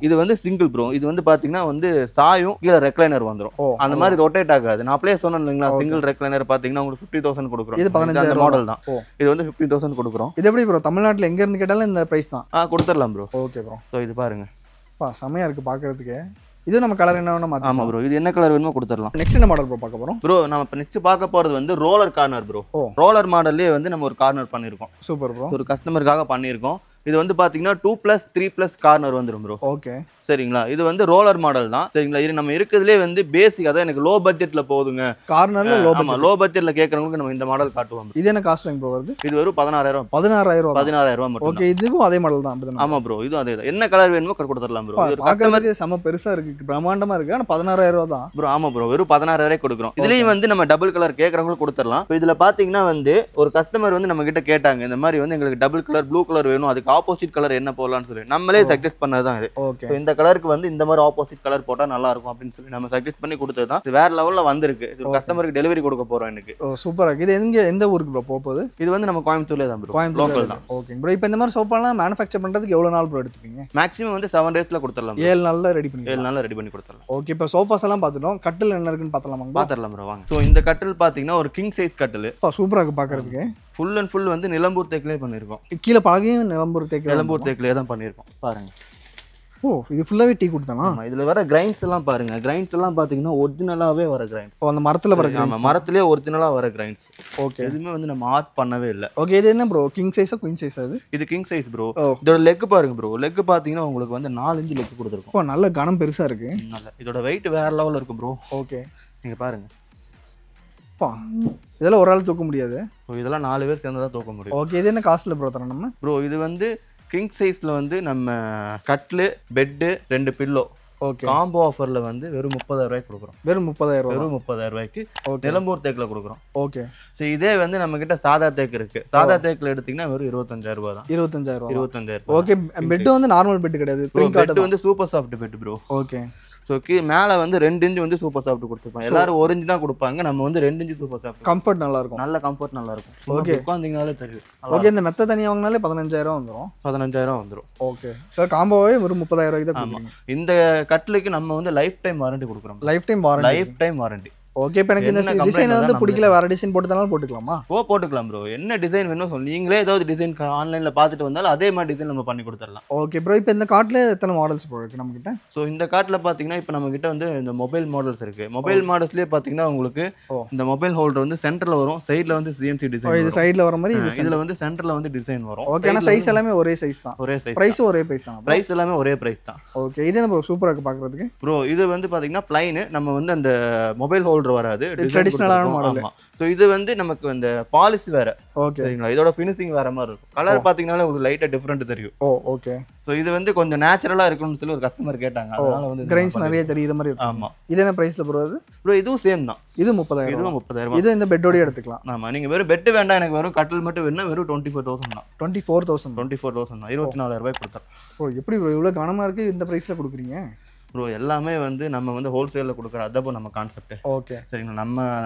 இது வந்து சிங்கிள் ப்ரோ. இது வந்து பாத்தீங்கன்னா வந்து சாயும் கீழே ரெக்லைனர் வந்துரும். அந்த மாதிரி ரொட்டேட் ஆகாது. நான் அப்படியே சொன்னேன் இல்லைங்களா, சிங்கிள் ரெக்லைனர் பாத்தீங்கன்னா உங்களுக்கு 50,000 கொடுக்குறோம். இது 15,000 மாடல் தான். இது வந்து 50,000 கொடுக்குறோம். இது எப்படி ப்ரோ தமிழ்நாட்டுல எங்க இருந்து கேட்டாலும் இந்த பிரைஸ் தான்? கொடுத்துடலாம் ப்ரோ. Okay bro. ஸோ இது பாருங்க, செமையா இருக்கு பாக்குறதுக்கு. இது நம்ம கலர் என்ன வேணும்? ஆமா ப்ரோ, இது என்ன கலர் வேணுமோ கொடுத்துடலாம். நெக்ஸ்ட் என்ன மாடல் ப்ரோ பார்க்க போறோம்? ப்ரோ நம்ம இப்போ நெக்ஸ்ட் பார்க்க போறது வந்து ரோலர் கார்னர் ப்ரோ. ரோலர் மாடல்லே வந்து நம்ம ஒரு கார்னர் பண்ணிருக்கோம். Super bro. ஒரு கஸ்டமருக்காக பண்ணிருக்கோம். இது வந்து பாத்தீங்கன்னா 2+3+ கார்னர் வந்துரும் ப்ரோ. ஓகே சரிங்களா. இது வந்து ரோலர் மாடல் தான். சரிங்களா. இது நம்ம இருக்கிறதுலே வந்து பேசிக், அதான் எனக்கு லோ பட்ஜெட்ல போகுதுங்க. கார்னர்ல லோ பட்ஜெட்ல கேக்குறவங்களுக்கு நம்ம இந்த மாடல் காட்டுவோம். இது என்ன காஸ்ட் ப்ரோ வருது? இது வெறும் 16,000. 16,000 மட்டும். ஓகே. இதுவும் அதே மாடல் தான் அப்படிதான்? ஆமா ப்ரோ, இதுவும் அதே தான். என்ன கலர் வேணுமோ கொடுத்துடலாம் ப்ரோ. இது கஸ்டமருக்கு செம பெருசா இருக்கு, பிரம்மாண்டமா இருக்கு. ஆனா 16,000 தான் ப்ரோ. ஆமா ப்ரோ, வெறும் 16,000 கொடுக்குறோம். இதுலயும் வந்து நம்ம டபுள் கலர் கேக்குறவங்களுக்கு கொடுத்துடலாம். இப்போ இதுல பாத்தீங்கன்னா வந்து ஒரு கஸ்டமர் வந்து நம்ம கிட்ட கேட்டாங்க, இந்த மாதிரி வந்து எங்களுக்கு டபுள் கலர் ப்ளூ கலர் வேணும், அதுக்கு ஆப்போசிட் கலர் என்ன போடலாம்னு சொல்லி நம்மளே சஜெஸ்ட் பண்ணதுதான் இது. ஓகே. இந்த கலருக்கு வந்து இந்த மாதிரி ஆப்போசிட் கலர் போட்டா நல்லா இருக்கும் அப்படின்னு சொல்லி நம்ம சஜெஸ்ட் பண்ணி கொடுத்ததுதான். இது வேற லெவல்ல வந்திருக்கு. இது கஸ்டமருக்கு டெலிவரி கொடுக்க போறோம் எனக்கு. சூப்பரா இருக்கு. இது எந்த ஊருக்கு ப்ரோ போகுது? இது வந்து நம்ம கோயம்புத்தூர்ல தான் ப்ரோ, லோக்கல் தான். Okay bro. இப்போ இந்த மாதிரி சோஃபாலாம் மேனுஃபேக்சர் பண்றதுக்கு எவ்வளவு நாள் ப்ரோ எடுத்துப்பீங்க? மேக்ஸிமம் வந்து 7 daysல கொடுத்துடலாம். 7 நாள்ல ரெடி பண்ணி 7 நாள்ல ரெடி பண்ணி கொடுத்துடலாம். ஓகே. இப்போ சோஃபாஸ் எல்லாம் பார்த்துட்டோம். கட்டில் என்ன இருக்குன்னு பார்த்தரலாம் ப்ரோ வாங்க. ஸோ இந்த கட்டில் பாத்தீங்கன்னா ஒரு கிங் சைஸ் கட்டில். சூப்பரா இருக்கு பாக்குறதுக்கு. ஃபுல் அண்ட் ஃபுல் வந்து நிலம்பூர் தேக்கிலே பண்ணிருக்கோம். கீழே பாகையும் நிலம்பூர் தேக்கிலே தான் பண்ணிருக்கோம். பாருங்க. இது ஃபுல்லாவே டீ குட்தானா? இதுல வர கிரைன்ஸ் எல்லாம் பாருங்க. கிரைன்ஸ் எல்லாம் பாத்தீங்கன்னா ஒரிஜினலாவே வர கிரைன்ஸ். அந்த மரத்துல வர கிரைன்ஸ். ஆமா, மரத்திலே ஒரிஜினலா வர கிரைன்ஸ். ஓகே. எதுவுமே வந்து நம்ம ஆர்ட் பண்ணவே இல்ல. ஓகே. இது என்ன ப்ரோ, கிங் சைஸா குயின் சைஸா? இது கிங் சைஸ் ப்ரோ. இதோட லெக் பாருங்க ப்ரோ. லெக் பாத்தீங்கன்னா உங்களுக்கு வந்து 4 இன்ச் லெக் கொடுத்துருக்கோம். நல்ல கனம் பெருசா இருக்கு. இதோட வெயிட் வேற லெவல்ல இருக்கு ப்ரோ. ஓகே. நீங்க பாருங்க. இதெல்லாம் ஒரு ஆள் தூக்க முடியாது. இதெல்லாம் 4 பேர் சேர்ந்து தான் தூக்க முடியும். ஓகே. இது என்ன காஸ்ட்ல ப்ரோ தரோம் நம்ம? ப்ரோ இது வந்து கிங் சைஸ்ல வந்து நம்ம கட்லு, பெட்டு, 2 பில்லோ ஓகே காம்போ ஆஃபர்ல வந்து வெறும் 30,000 கொடுக்குறோம். வெறும் 30,000. வெறும் 30,000க்கு நிலம்பூர் தேக்கில் கொடுக்குறோம். ஓகே. ஸோ இதே வந்து நம்ம கிட்ட சாதா தேக்கு இருக்கு. சாதா தேக்கில் எடுத்தீங்கன்னா வெறும் 25,000 தான். 25,000. ஓகே. பெட் வந்து நார்மல் பெட் கிடையாது, பெட் வந்து super soft bed bro. Okay. So மேலே வந்து 2 இன்ச் வந்து சூப்பர் சாஃப்ட் கொடுத்துருப்பாங்க. எல்லாரும் 1 இன்ச் தான் கொடுப்பாங்க. நம்ம வந்து 2 இன்ச் சூப்பர் சாஃப்ட். கம்ஃபர்ட் நல்லா இருக்கும். நல்ல கம்ஃபர்ட் நல்லா இருக்கும். ஓகே. உட்காந்தீங்கனாலே தெரியும். ஓகே. இந்த மெத்த தனியாக வாங்கினாலே 15,000 வந்துடும். 15,000 வந்துடும். ஓகே. ஸோ காம்போவே ஒரு 30,000 தான். ஆமாம். இந்த கட்லுக்கு நம்ம வந்து லைஃப் டைம் வாரண்டி கொடுக்குறோம். Life time warranty. ஓகே. இப்போ எனக்கு இந்த டிசைன் வந்து பிடிக்கல, வேற டிசைன் போட்டுதாலும் போட்டுக்கலாமா? போட்டுக்கலாம் ப்ரோ. என்ன டிசைன் வேணும் சொல்லி நீங்களே ஏதாவது டிசைன் ஆன்லைன்ல பார்த்துட்டு வந்தாலும் அதே மாதிரி டிசைன் நம்ம பண்ணி கொடுத்துடலாம். Okay bro. இப்போ இந்த கார்ட்ல எத்தனை மாடல்ஸ் ப்ரோ இருக்கு நம்ம கிட்ட? ஸோ இந்த கார்ட்ல பாத்தீங்கன்னா இப்போ நம்ம கிட்ட வந்து இந்த மொபைல் மாடல்ஸ் இருக்கு. மொபைல் மாடல்ஸ்லயே பாத்தீங்கன்னா உங்களுக்கு இந்த மொபைல் ஹோல்டர் வந்து சென்டர்ல வரும், சைடுல வந்து சிஎம்சி டிசைன். இது சைடுல வர மாதிரி, இதுல வந்து சென்டர்ல வந்து டிசைன் வரும். ஓகே. ஆனா சைஸ் எல்லாமே ஒரே சைஸ் தான். ஒரே சைஸ். பிரைஸ் ஒரே பிரைஸ் தான். பிரைஸ் எல்லாமே ஒரே பிரைஸ் தான். ஓகே. இது என்ன ப்ரோ சூப்பரா இருக்கு பாக்குறதுக்கு? ப்ரோ இது வந்து பாத்தீங்கன்னா பிளைன். நம்ம வந்து அந்த மொபைல் ஹோல்டர் ஹோல்டர் வராது, ட்ரெடிஷனலான மாடல். ஆமா. ஸோ இது வந்து நமக்கு அந்த பாலிஷ் வேற. ஓகே சரிங்களா, இதோட ஃபினிஷிங் வேற மாதிரி இருக்கும். கலர் பாத்தீங்கன்னா உங்களுக்கு லைட்டா டிஃபரெண்ட் தெரியும். ஓ ஓகே. ஸோ இது வந்து கொஞ்சம் நேச்சுரலா இருக்கும்னு சொல்லி ஒரு கஸ்டமர் கேட்டாங்க, அதனால வந்து கிரைன்ஸ் நிறைய தெரியுற மாதிரி இருக்கும். ஆமா. இது என்ன பிரைஸ்ல போறது ப்ரோ? இதுவும் சேம் தான். இது 30,000. இதுவும் 30,000. இது இந்த பெட்டோடய எடுத்துக்கலாம். ஆமா, நீங்க வெறும் பெட் வேண்டாம் எனக்கு வெறும் கட்டில் மட்டும் வேணும்னா வெறும் 24,000 தான். 24,000. 24,000 தான், 24,000 ரூபாய் கொடுத்தோம். ஓ எப்படி ப்ரோ இவ்வளவு கனமா இருக்கு இந்த பிரைஸ்ல கொடுக்குறீங்க? ப்ரோ எல்லாமே வந்து நம்ம வந்து ஹோல்சேலில் கொடுக்குற அதான் நம்ம கான்செப்ட். ஓகே சரிங்களா,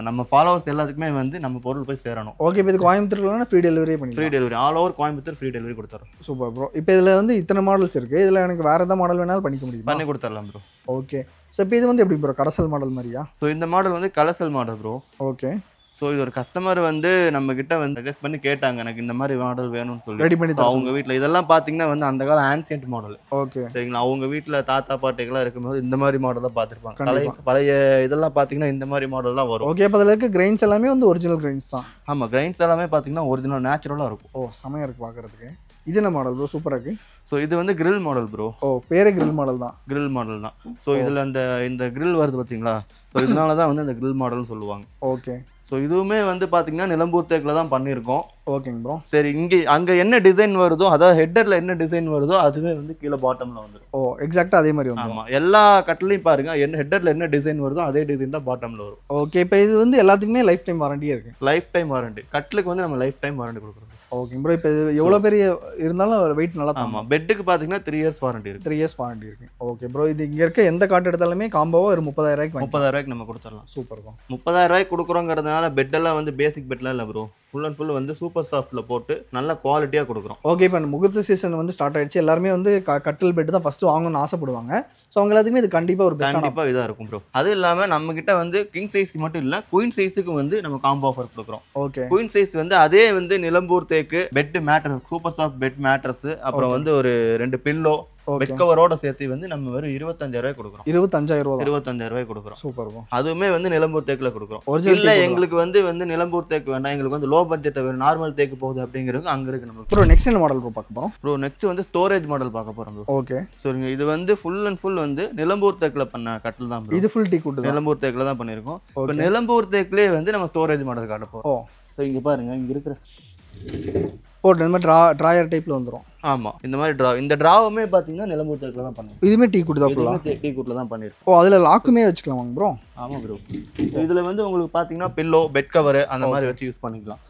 நம்ம ஃபாலோவர்ஸ் எல்லாத்துக்குமே வந்து நம்ம பொருள் போய் சேரணும். ஓகே. இப்போ இது கோயம்புத்தூர்லனா ஃப்ரீ டெலிவரி பண்ணி free delivery all over Coimbatore free delivery கொடுத்துறோம். Super bro. இப்போ இதில் வந்து இத்தனை மாடல்ஸ் இருக்குது, இதில் எனக்கு வேறு எதாவது மாடல் வேணாலும் பண்ணிக்க முடியும்? பண்ணி கொடுத்துடலாம் ப்ரோ. ஓகே. ஸோ இப்போ இது வந்து எப்படி ப்ரோ கடசல் மாடல் மாதிரியா? ஸோ இந்த மாடல் வந்து கலசல் மாடல் ப்ரோ. ஓகே. ஸோ இது ஒரு கஸ்டமர் வந்து நம்ம கிட்ட வந்து சஜஸ்ட் பண்ணி கேட்டாங்க எனக்கு இந்த மாதிரி மாடல் வேணும்னு சொல்லி ரெடி பண்ணி அவங்க வீட்டில் இதெல்லாம் பார்த்தீங்கன்னா வந்து அந்த கால ஆன்சியன்ட் மாடல். ஓகே சரிங்களா, அவங்க வீட்டில் தாத்தா பாட்டிகள்லாம் இருக்கும்போது இந்த மாதிரி மாடல் தான் பார்த்துருப்பாங்க. பழைய இதெல்லாம் பார்த்தீங்கன்னா இந்த மாதிரி மாடல் தான் வரும். ஓகே. இப்போ அதில் இருக்க கிரைன்ஸ் எல்லாமே வந்து ஒரிஜினல் கிரைன்ஸ் தான். ஆமாம், கிரைன்ஸ் எல்லாமே பார்த்தீங்கன்னா ஒரிஜினல் நேச்சுரலாக இருக்கும். ஓ செமையாக இருக்குது பார்க்குறதுக்கு. இது என்ன மாடல் ப்ரோ? சூப்பராக இருக்குது. ஸோ இது வந்து கிரில் மாடல் ப்ரோ. ஓ பேரே கிரில் மாடல் தான். கிரில் மாடல் தான். ஸோ இதில் இந்த கிரில் வருது பார்த்தீங்களா, ஸோ இதனால தான் வந்து இந்த கிரில் மாடல்னு சொல்லுவாங்க. ஓகே. ஸோ இதுவுமே வந்து பார்த்தீங்கன்னா நிலம்பூர் தேக்கில் தான் பண்ணியிருக்கோம். ஓகேங்க ப்ரோ. சரி, அங்கே என்ன டிசைன் வருதோ, அதாவது ஹெட்டரில் என்ன டிசைன் வருதோ அதுவே வந்து கீழே பாட்டமில் வந்துடும். ஓ எக்ஸாக்டாக அதே மாதிரி வந்து. ஆமாம், எல்லா கட்டிலையும் பாருங்க என்ன ஹெட்டரில் என்ன டிசைன் வருதோ அதே டிசைன் தான் பாட்டமில் வரும். ஓகே. இப்போ இது வந்து எல்லாத்துக்குமே லைஃப் டைம் வாரண்டியே இருக்குது. லைஃப் டைம் வாரண்டி கட்டிலுக்கு வந்து நம்ம லைஃப் டைம் வாரண்டி கொடுக்குறோம். Okay bro. இப்போ இது எவ்வளோ பெரிய இருந்தாலும் வெயிட் நல்லா? ஆமாம், பெட்டுக்கு பார்த்தீங்கன்னா 3 இயர்ஸ் வாரண்டி இருக்குது. 3 இயர்ஸ் வாரண்டி இருக்குது. Okay bro. இது இங்கே இருக்க எந்த காட்டு எடுத்தாலுமே காம்போவா ஒரு 30,000 30,000 நம்ம கொடுத்துடலாம். Super bro. 30,000 கொடுக்குறோங்கிறதுனால பெட்டெல்லாம் வந்து பேசிக் பெட்லாம் இல்லை ப்ரோ, ஃபுல் அண்ட் ஃபுல் வந்து சூப்பர் சாஃப்ட்டில் போட்டு நல்ல குவாலிட்டியாக கொடுக்குறோம். ஓகே. இப்போ முகூர்த்த சீசன் வந்து ஸ்டார்ட் ஆயிடுச்சு, எல்லாருமே வந்து கட்டில் பெட் தான் ஃபஸ்ட்டு வாங்கணும்னு ஆசைப்படுவாங்க. ஸோ அவங்க எல்லாத்துக்குமே இது கண்டிப்பாக ஒரு கண்டிப்பாக இதாக இருக்கும் ப்ரோ. அது இல்லாமல் நம்மக்கிட்ட வந்து கிங் சைஸ்க்கு மட்டும் இல்லை குயின் சைஸுக்கு வந்து நம்ம காம்போ ஆஃபர் கொடுக்குறோம். ஓகே. குயின் சைஸ் வந்து அதே வந்து நிலம்பூர் தேக்கு bed mattress, super soft bed mattress, அப்புறம் வந்து ஒரு 2 பில்லோ பெட் கவரோட சேர்த்து வந்து நம்ம வெறும் 25,000 கொடுக்குறோம். 25,000 கொடுக்குறோம். சூப்பர். அதுவுமே வந்து நிலம்பூர் தேக்கில் கொடுக்குறோம். இல்ல எங்களுக்கு வந்து நிலம்பூர் தேக்கு வேண்டாம், எங்களுக்கு வந்து லோ பட்ஜெட் நார்மல் தேக்கு போகுது அப்படிங்கிறது அங்க இருக்கு நம்ம. ப்ரோ நெக்ஸ்ட் என்ன மாடல் ப்ரோ பார்க்க போறோம்? ப்ரோ நெக்ஸ்ட் வந்து ஸ்டோரேஜ் மாடல் பார்க்க போறோம் ப்ரோ. ஓகே. சரிங்க, இது வந்து ஃபுல் அண்ட் ஃபுல் வந்து நிலம்பூர் தேக்கில் பண்ண கட்டில் தான் ப்ரோ. இது ஃபுல் டீ குட் நிலம்பூர் தேக்கில் தான் பண்ணியிருக்கோம். இப்போ நிலம்பூர் தேக்கிலே வந்து நம்ம ஸ்டோரேஜ் மாடல் காட்ட போறோம். ஸோ இங்க பாருங்க, இங்க இருக்கிற இந்த மாதிரி ட்ராயர் டைப்ல வந்துரும். ஆமா, இந்த மாதிரி இந்த டிராவுமே பாத்தீங்கன்னா நிலம்பூர் தேக்கில் தான் பண்ணிருக்கோம். இதுமே டீ குட் தான் ஃபுல்லா? டீ குட்ல தான் பண்ணிருக்கோம். ஓ அதுல லாக்குமே வச்சுக்கலாம் ப்ரோ? ஆமா ப்ரோ. இதுல வந்து உங்களுக்கு பாத்தீங்கன்னா பில்லோ பெட் கவர் அந்த மாதிரி வச்சு யூஸ் பண்ணிக்கலாம்.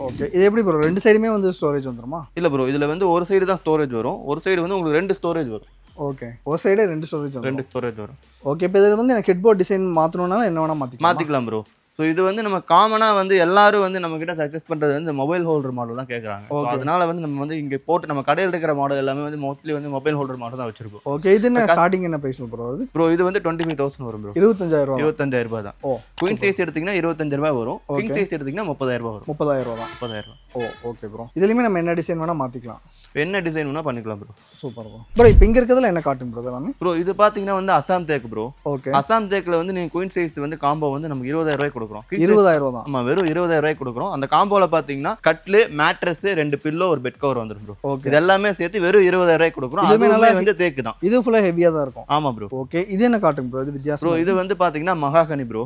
ஓகே. இது எப்படி ப்ரோ ரெண்டு சைடுமே வந்து ஸ்டோரேஜ் வந்துருமா? இல்ல ப்ரோ, இதுல வந்து ஒரு சைடு தான் ஸ்டோரேஜ் வரும், ஒரு சைடு வந்து உங்களுக்கு 2 ஸ்டோரேஜ் வரும். ஓகே. ஒரு சைடே 2 ஸ்டோரேஜ் வரும். 2 ஸ்டோரேஜ் வரும். ஓகே. இப்போ இதுல வந்து எனக்கு ஹெட்போர்ட் டிசைன் மாத்தணும்னால என்ன வேணா மாத்திக்கலாம் ப்ரோ. ஸோ இது வந்து நம்ம காமனாக வந்து எல்லாரும் வந்து நம்ம கிட்ட சஜஸ்ட் பண்ணுறது வந்து மொபைல் ஹோல்டர் மாடல் தான் கேட்குறாங்க. ஸோ அதனால வந்து நம்ம வந்து இங்கே போட்டு நம்ம கடையில் இருக்கிற மாடல் எல்லாமே வந்து மோஸ்ட்லி வந்து மொபைல் ஹோல்டர் மாடல் தான் வச்சிருக்கோம். ஓகே. இது என்ன ஸ்டார்டிங் என்ன பிரைஸ் ப்ரோ வருது? ப்ரோ இது வந்து 25,000 வரும் ப்ரோ. 25,000 25,000 தான். ஓ குயின் சைஸ் எடுத்தீங்கன்னா 25,000 வரும், கிங் சைஸ் எடுத்தீங்கன்னா 30,000 வரும். 30,000 தான். 30,000. ஓ ஓகே ப்ரோ. இதுலயுமே நம்ம என்ன டிசைன் வேணா மாத்திக்கலாம்? என்ன டிசைன் வேணா பண்ணிக்கலாம் ப்ரோ. Super bro. ப்ரோ இப்போ இங்க இருக்கிறதுல என்ன காட்டும் ப்ரோ எல்லாமே? ப்ரோ இது பாத்தீங்கன்னா வந்து அசாம் தேக்கு ப்ரோ. ஓகே. அசாம் தேக்கில் வந்து நீங்க குயின் சைஸ் வந்து காம்போ வந்து நம்ம 20,000 கொடுக்குறோம். 20,000 தான். ஆமா, வெறும் 20,000 கொடுக்குறோம். அந்த காம்போல பாத்தீங்கன்னா கட்லு, மேட்ரஸ், 2 பில்லோ, ஒரு பெட் கவர் வந்துரும் ப்ரோ. ஓகே. இது எல்லாமே சேர்த்து வெறும் 20,000 கொடுக்குறோம். இதுமே நல்லா வந்து தேக்கு தான். இது ஃபுல்லா ஹெவியா தான் இருக்கும். ஆமா ப்ரோ. ஓகே. இது என்ன காட்டும் ப்ரோ? இது வித்தியாசம் ப்ரோ. இது வந்து பாத்தீங்கன்னா மகாகனி ப்ரோ.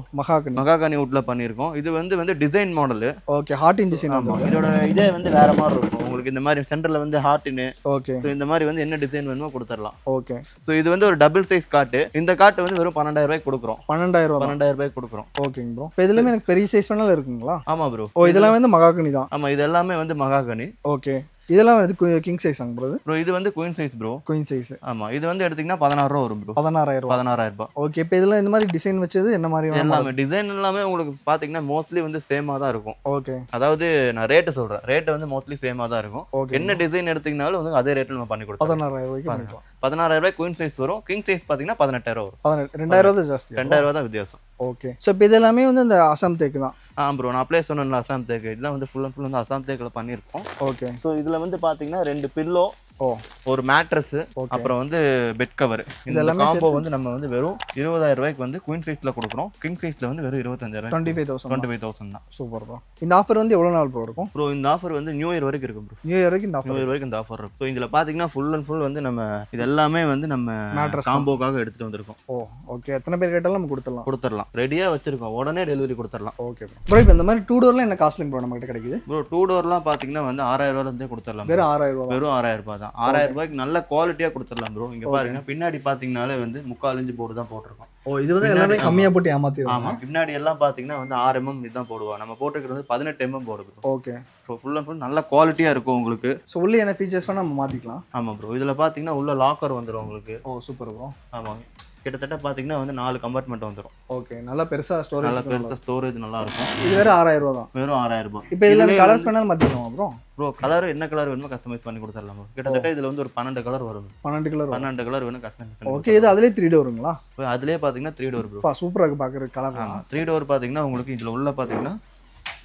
மகாகனி வுட்ல பண்ணிருக்கோம். இது வந்து டிசைன் மாடல். ஓகே. ஹார்ட் இன் டிசைன். ஆமா, இதோட இதே வந்து வேற மாதிரி இருக்கும். உங்களுக்கு இந்த மாதிரி சென்டர்ல வந்து ஹார்ட்னு. ஓகே. இந்த மாதிரி வந்து என்ன டிசைன் வேணுமோ கொடுத்துடலாம். ஓகே. சோ இது வந்து ஒரு டபுள் சைஸ் காட்டு. இந்த காட்டு வந்து வெறும் 12,000 கொடுக்குறோம். 12,000 கொடுக்குறோம். ஓகேங்க ப்ரோ. இப்போ இதுலமே எனக்கு பெரிய சைஸ் வேணாலும் இருக்குங்களா? ஆமா ப்ரோ. ஓ இதெல்லாம் வந்து மகாகனி தான். ஆமா, இது எல்லாமே வந்து மகாகனி. ஓகே. இதெல்லாம் வந்து கிங் சைஸ் ஆங்க ப்ரோ? ப்ரோ இது வந்து queen size bro. Queen size. ஆமா, இது வந்து எடுத்தீங்கன்னா 16,000 வரும் ப்ரோ. 16,000. ஓகே. இப்போ இதெல்லாம் இந்த மாதிரி டிசைன் வச்சது என்ன மாதிரி? எல்லாமே டிசைன் எல்லாமே உங்களுக்கு பாத்தீங்கன்னா மோஸ்ட்லி வந்து சேமா தான் இருக்கும். ஓகே. அதாவது நான் ரேட் சொல்றேன், ரேட் வந்து மோஸ்ட்லி சேமா தான் இருக்கும். என்ன டிசைன் எடுத்தீங்கனாலும் வந்து அதே ரேட்ல நம்ம பண்ணி கொடுப்போம். 16,000 16,000 குயின் சைஸ் வரும். கிங் சைஸ் பாத்தீங்கன்னா 18,000 வரும். 2,000 தான் ஜாஸ்தி. 2,000 தான் வித்தியாசம். ஓகே. ஸோ இப்போ இது எல்லாமே வந்து இந்த அசாம் தேக்கு தான். ப்ரோ நான் அப்ளை சொன்னேன்ல அசாம் தேக்கு, இதுதான் வந்து ஃபுல் அண்ட் ஃபுல் வந்து அசாம் தேக்கில் பண்ணியிருக்கோம். ஓகே. ஸோ இதில் வந்து பார்த்தீங்கன்னா 2 பில்லோ, ஓ ஒரு மேட்ரஸ், அப்புறம் வந்து பெட் கவர். இந்த காம்போ வந்து நம்ம வந்து வெறும் 20,000 ரூபாய்க்கு வந்து குயின் சைஸ்ல கொடுக்குறோம். கிங் சைஸ்ல வந்து வெறும் 25,000, 25,000 தான். Super bro. இந்த ஆஃபர் வந்து எவ்வளவு நாள் ப்ரோ இருக்கும்? ப்ரோ இந்த ஆஃபர் வந்து நியூ இயர் வரைக்கும் இருக்கும் ப்ரோ. நியூ இயர் வரைக்கும் இந்த ஆஃபர், நியூ இயர் வரைக்கும் இந்த ஆஃபர் இருக்கும். ஸோ இதுல பாத்தீங்கன்னா ஃபுல் அண்ட் ஃபுல் வந்து நம்ம இது எல்லாமே வந்து நம்ம காம்போக்காக எடுத்துட்டு வந்திருக்கோம். ஓ ஓகே. எத்தனை பேர் கேட்டாலும் நம்ம கொடுத்துடலாம். ரெடியா வச்சிருக்கோம், உடனே டெலிவரி கொடுத்துடலாம். Okay bro. இப்போ இந்த மாதிரி 2 டோர்லாம் என்ன காஸ்ட்லிங் ப்ரோ நம்ம கிட்ட கிடைக்குது? ப்ரோ 2 டோர்லாம் பாத்தீங்கன்னா வந்து 6,000 ரூபாயில இருந்தே கொடுத்துடலாம். வெறும் 6,000 ரூபாய்? வெறும் 6,000 ரூபாய் தான். 6,000 ரூபாய்க்கு நல்ல குவாலிட்டியா கொடுத்துடலாம் ப்ரோ. இங்க பாருங்க, பின்னாடி பாத்தீங்கன்னாலே வந்து 3/4 இன்ச் போர்டு தான் போட்டிருக்கோம். ஓ இது வந்து எல்லாமே கம்மியா போட்டு ஏமாத்திடுவாங்க. ஆமா, பின்னாடி எல்லாம் பாத்தீங்கன்னா வந்து 6 mm இதுதான் போடுவாங்க. நம்ம போட்டுக்கிறது வந்து 18 mm board bro. Okay. So full and full நல்ல குவாலிட்டியா இருக்கும் உங்களுக்கு. ஸோ உள்ள என்ன ஃபீச்சர்ஸ் வேணா நம்ம மாத்திக்கலாம். ஆமா ப்ரோ. இதுல பாத்தீங்கன்னா உள்ள லாக்கர் வந்துடும் உங்களுக்கு. ஓ சூப்பர் ப்ரோ. ஆமா, கிட்டத்தட்ட பாத்தீங்கன்னா வந்து 4 கம்பார்ட்மெண்ட் வந்துடும். ஓகே. நல்லா பெருசா ஸ்டோரேஜ், நல்ல பெருசா ஸ்டோரேஜ் நல்லா இருக்கும். இது வேற 6,000 ரூபாய் தான். வெறும் 6,000 ரூபாய். இப்போ இதுல கலர்ஸ் வேணாலும் மாத்திக்கலாம் ப்ரோ. ப்ரோ கலர் என்ன கலர் வேணுமோ கஸ்டமைஸ் பண்ணி கொடுத்துடலாம் ப்ரோ. கிட்டத்தட்ட இதுல வந்து ஒரு 12 கலர் வரும். 12 கலர் வேணும் கஸ்டமைஸ் பண்ணி. ஓகே. இது அதுலயே 3 டோருங்களா? அதுலயே பாத்தீங்கன்னா 3 டோர் ப்ரோ. சூப்பரா இருக்கு பாக்குறது கலர். 3 டோர் பாத்தீங்கன்னா உங்களுக்கு இதுல உள்ள பாத்தீங்கன்னா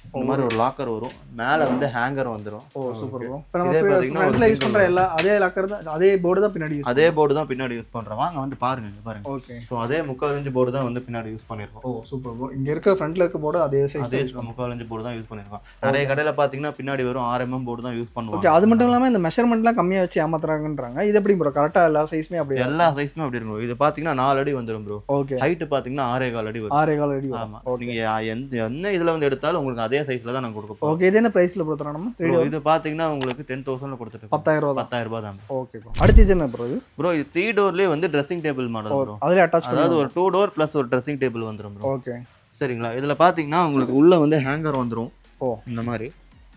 இந்த மாதிரி ஒரு லாக்கர் வரும், மேல வந்து ஹேங்கர் வந்துரும். ஓ சூப்பர் ப்ரோ. இப்போ நம்ம ஃப்ரண்ட்ல யூஸ் பண்ற எல்லா அதே லாக்கர் தான், அதே போர்டு தான் பின்னாடி யூஸ் அதே போர்டு தான் பின்னாடி யூஸ் பண்றோம். வாங்க வந்து பாருங்க பாருங்க. ஓகே. சோ அதே 3/4 இன்ச் போர்டு தான் வந்து பின்னாடி யூஸ் பண்ணிருக்கோம். ஓ சூப்பர் ப்ரோ. இங்க இருக்க ஃப்ரண்ட்ல இருக்க போர்டு அதே சைஸ், அதே 3/4 இன்ச் போர்டு தான் யூஸ் பண்ணிருக்கோம். நிறைய கடையில பாத்தீங்கன்னா பின்னாடி வெறும் 6 mm போர்டு தான் யூஸ் பண்ணுவாங்க. ஓகே. அது மட்டும் இல்லாம இந்த மெஷர்மென்ட்லாம் கம்மியா வச்சு ஏமாத்துறாங்கன்றாங்க. இது எப்படி ப்ரோ? கரெக்ட்டா எல்லா சைஸ்மே அப்படியே? எல்லா சைஸ்மே அப்படி இருக்கும். இது பாத்தீங்கன்னா 4 அடி வந்துரும் ப்ரோ. ஓகே. ஹைட் பாத்தீங்கன்னா 6.25 அடி வரும். 6.25 அடி. ஆமா. நீங்க என்ன இதுல வந்து எடுத்தாலும் உங்களுக்கு அதே சைஸ்ல தான் நான் கொடுப்போம். ஓகே. இது என்ன பிரைஸ்ல கொடுத்துறோம் நம்ம? இது பாத்தீங்கன்னா உங்களுக்கு 10,000 ல கொடுத்துட்டு 10,000 ரூபாய். 10,000 ரூபாய் தான். Okay bro. அடுத்து இது என்ன ப்ரோ? இது ப்ரோ இது 3 டோர்லயே வந்து ட்ரெஸ்ஸிங் டேபிள் மாடல் ப்ரோ. அதுல அட்டாச் அதாவது ஒரு 2 டோர் பிளஸ் ஒரு ட்ரெஸ்ஸிங் டேபிள் வந்துரும் ப்ரோ. ஓகே சரிங்களா? இதுல பாத்தீங்கன்னா உங்களுக்கு உள்ள வந்து ஹேங்கர் வந்துரும். ஓ இந்த மாதிரி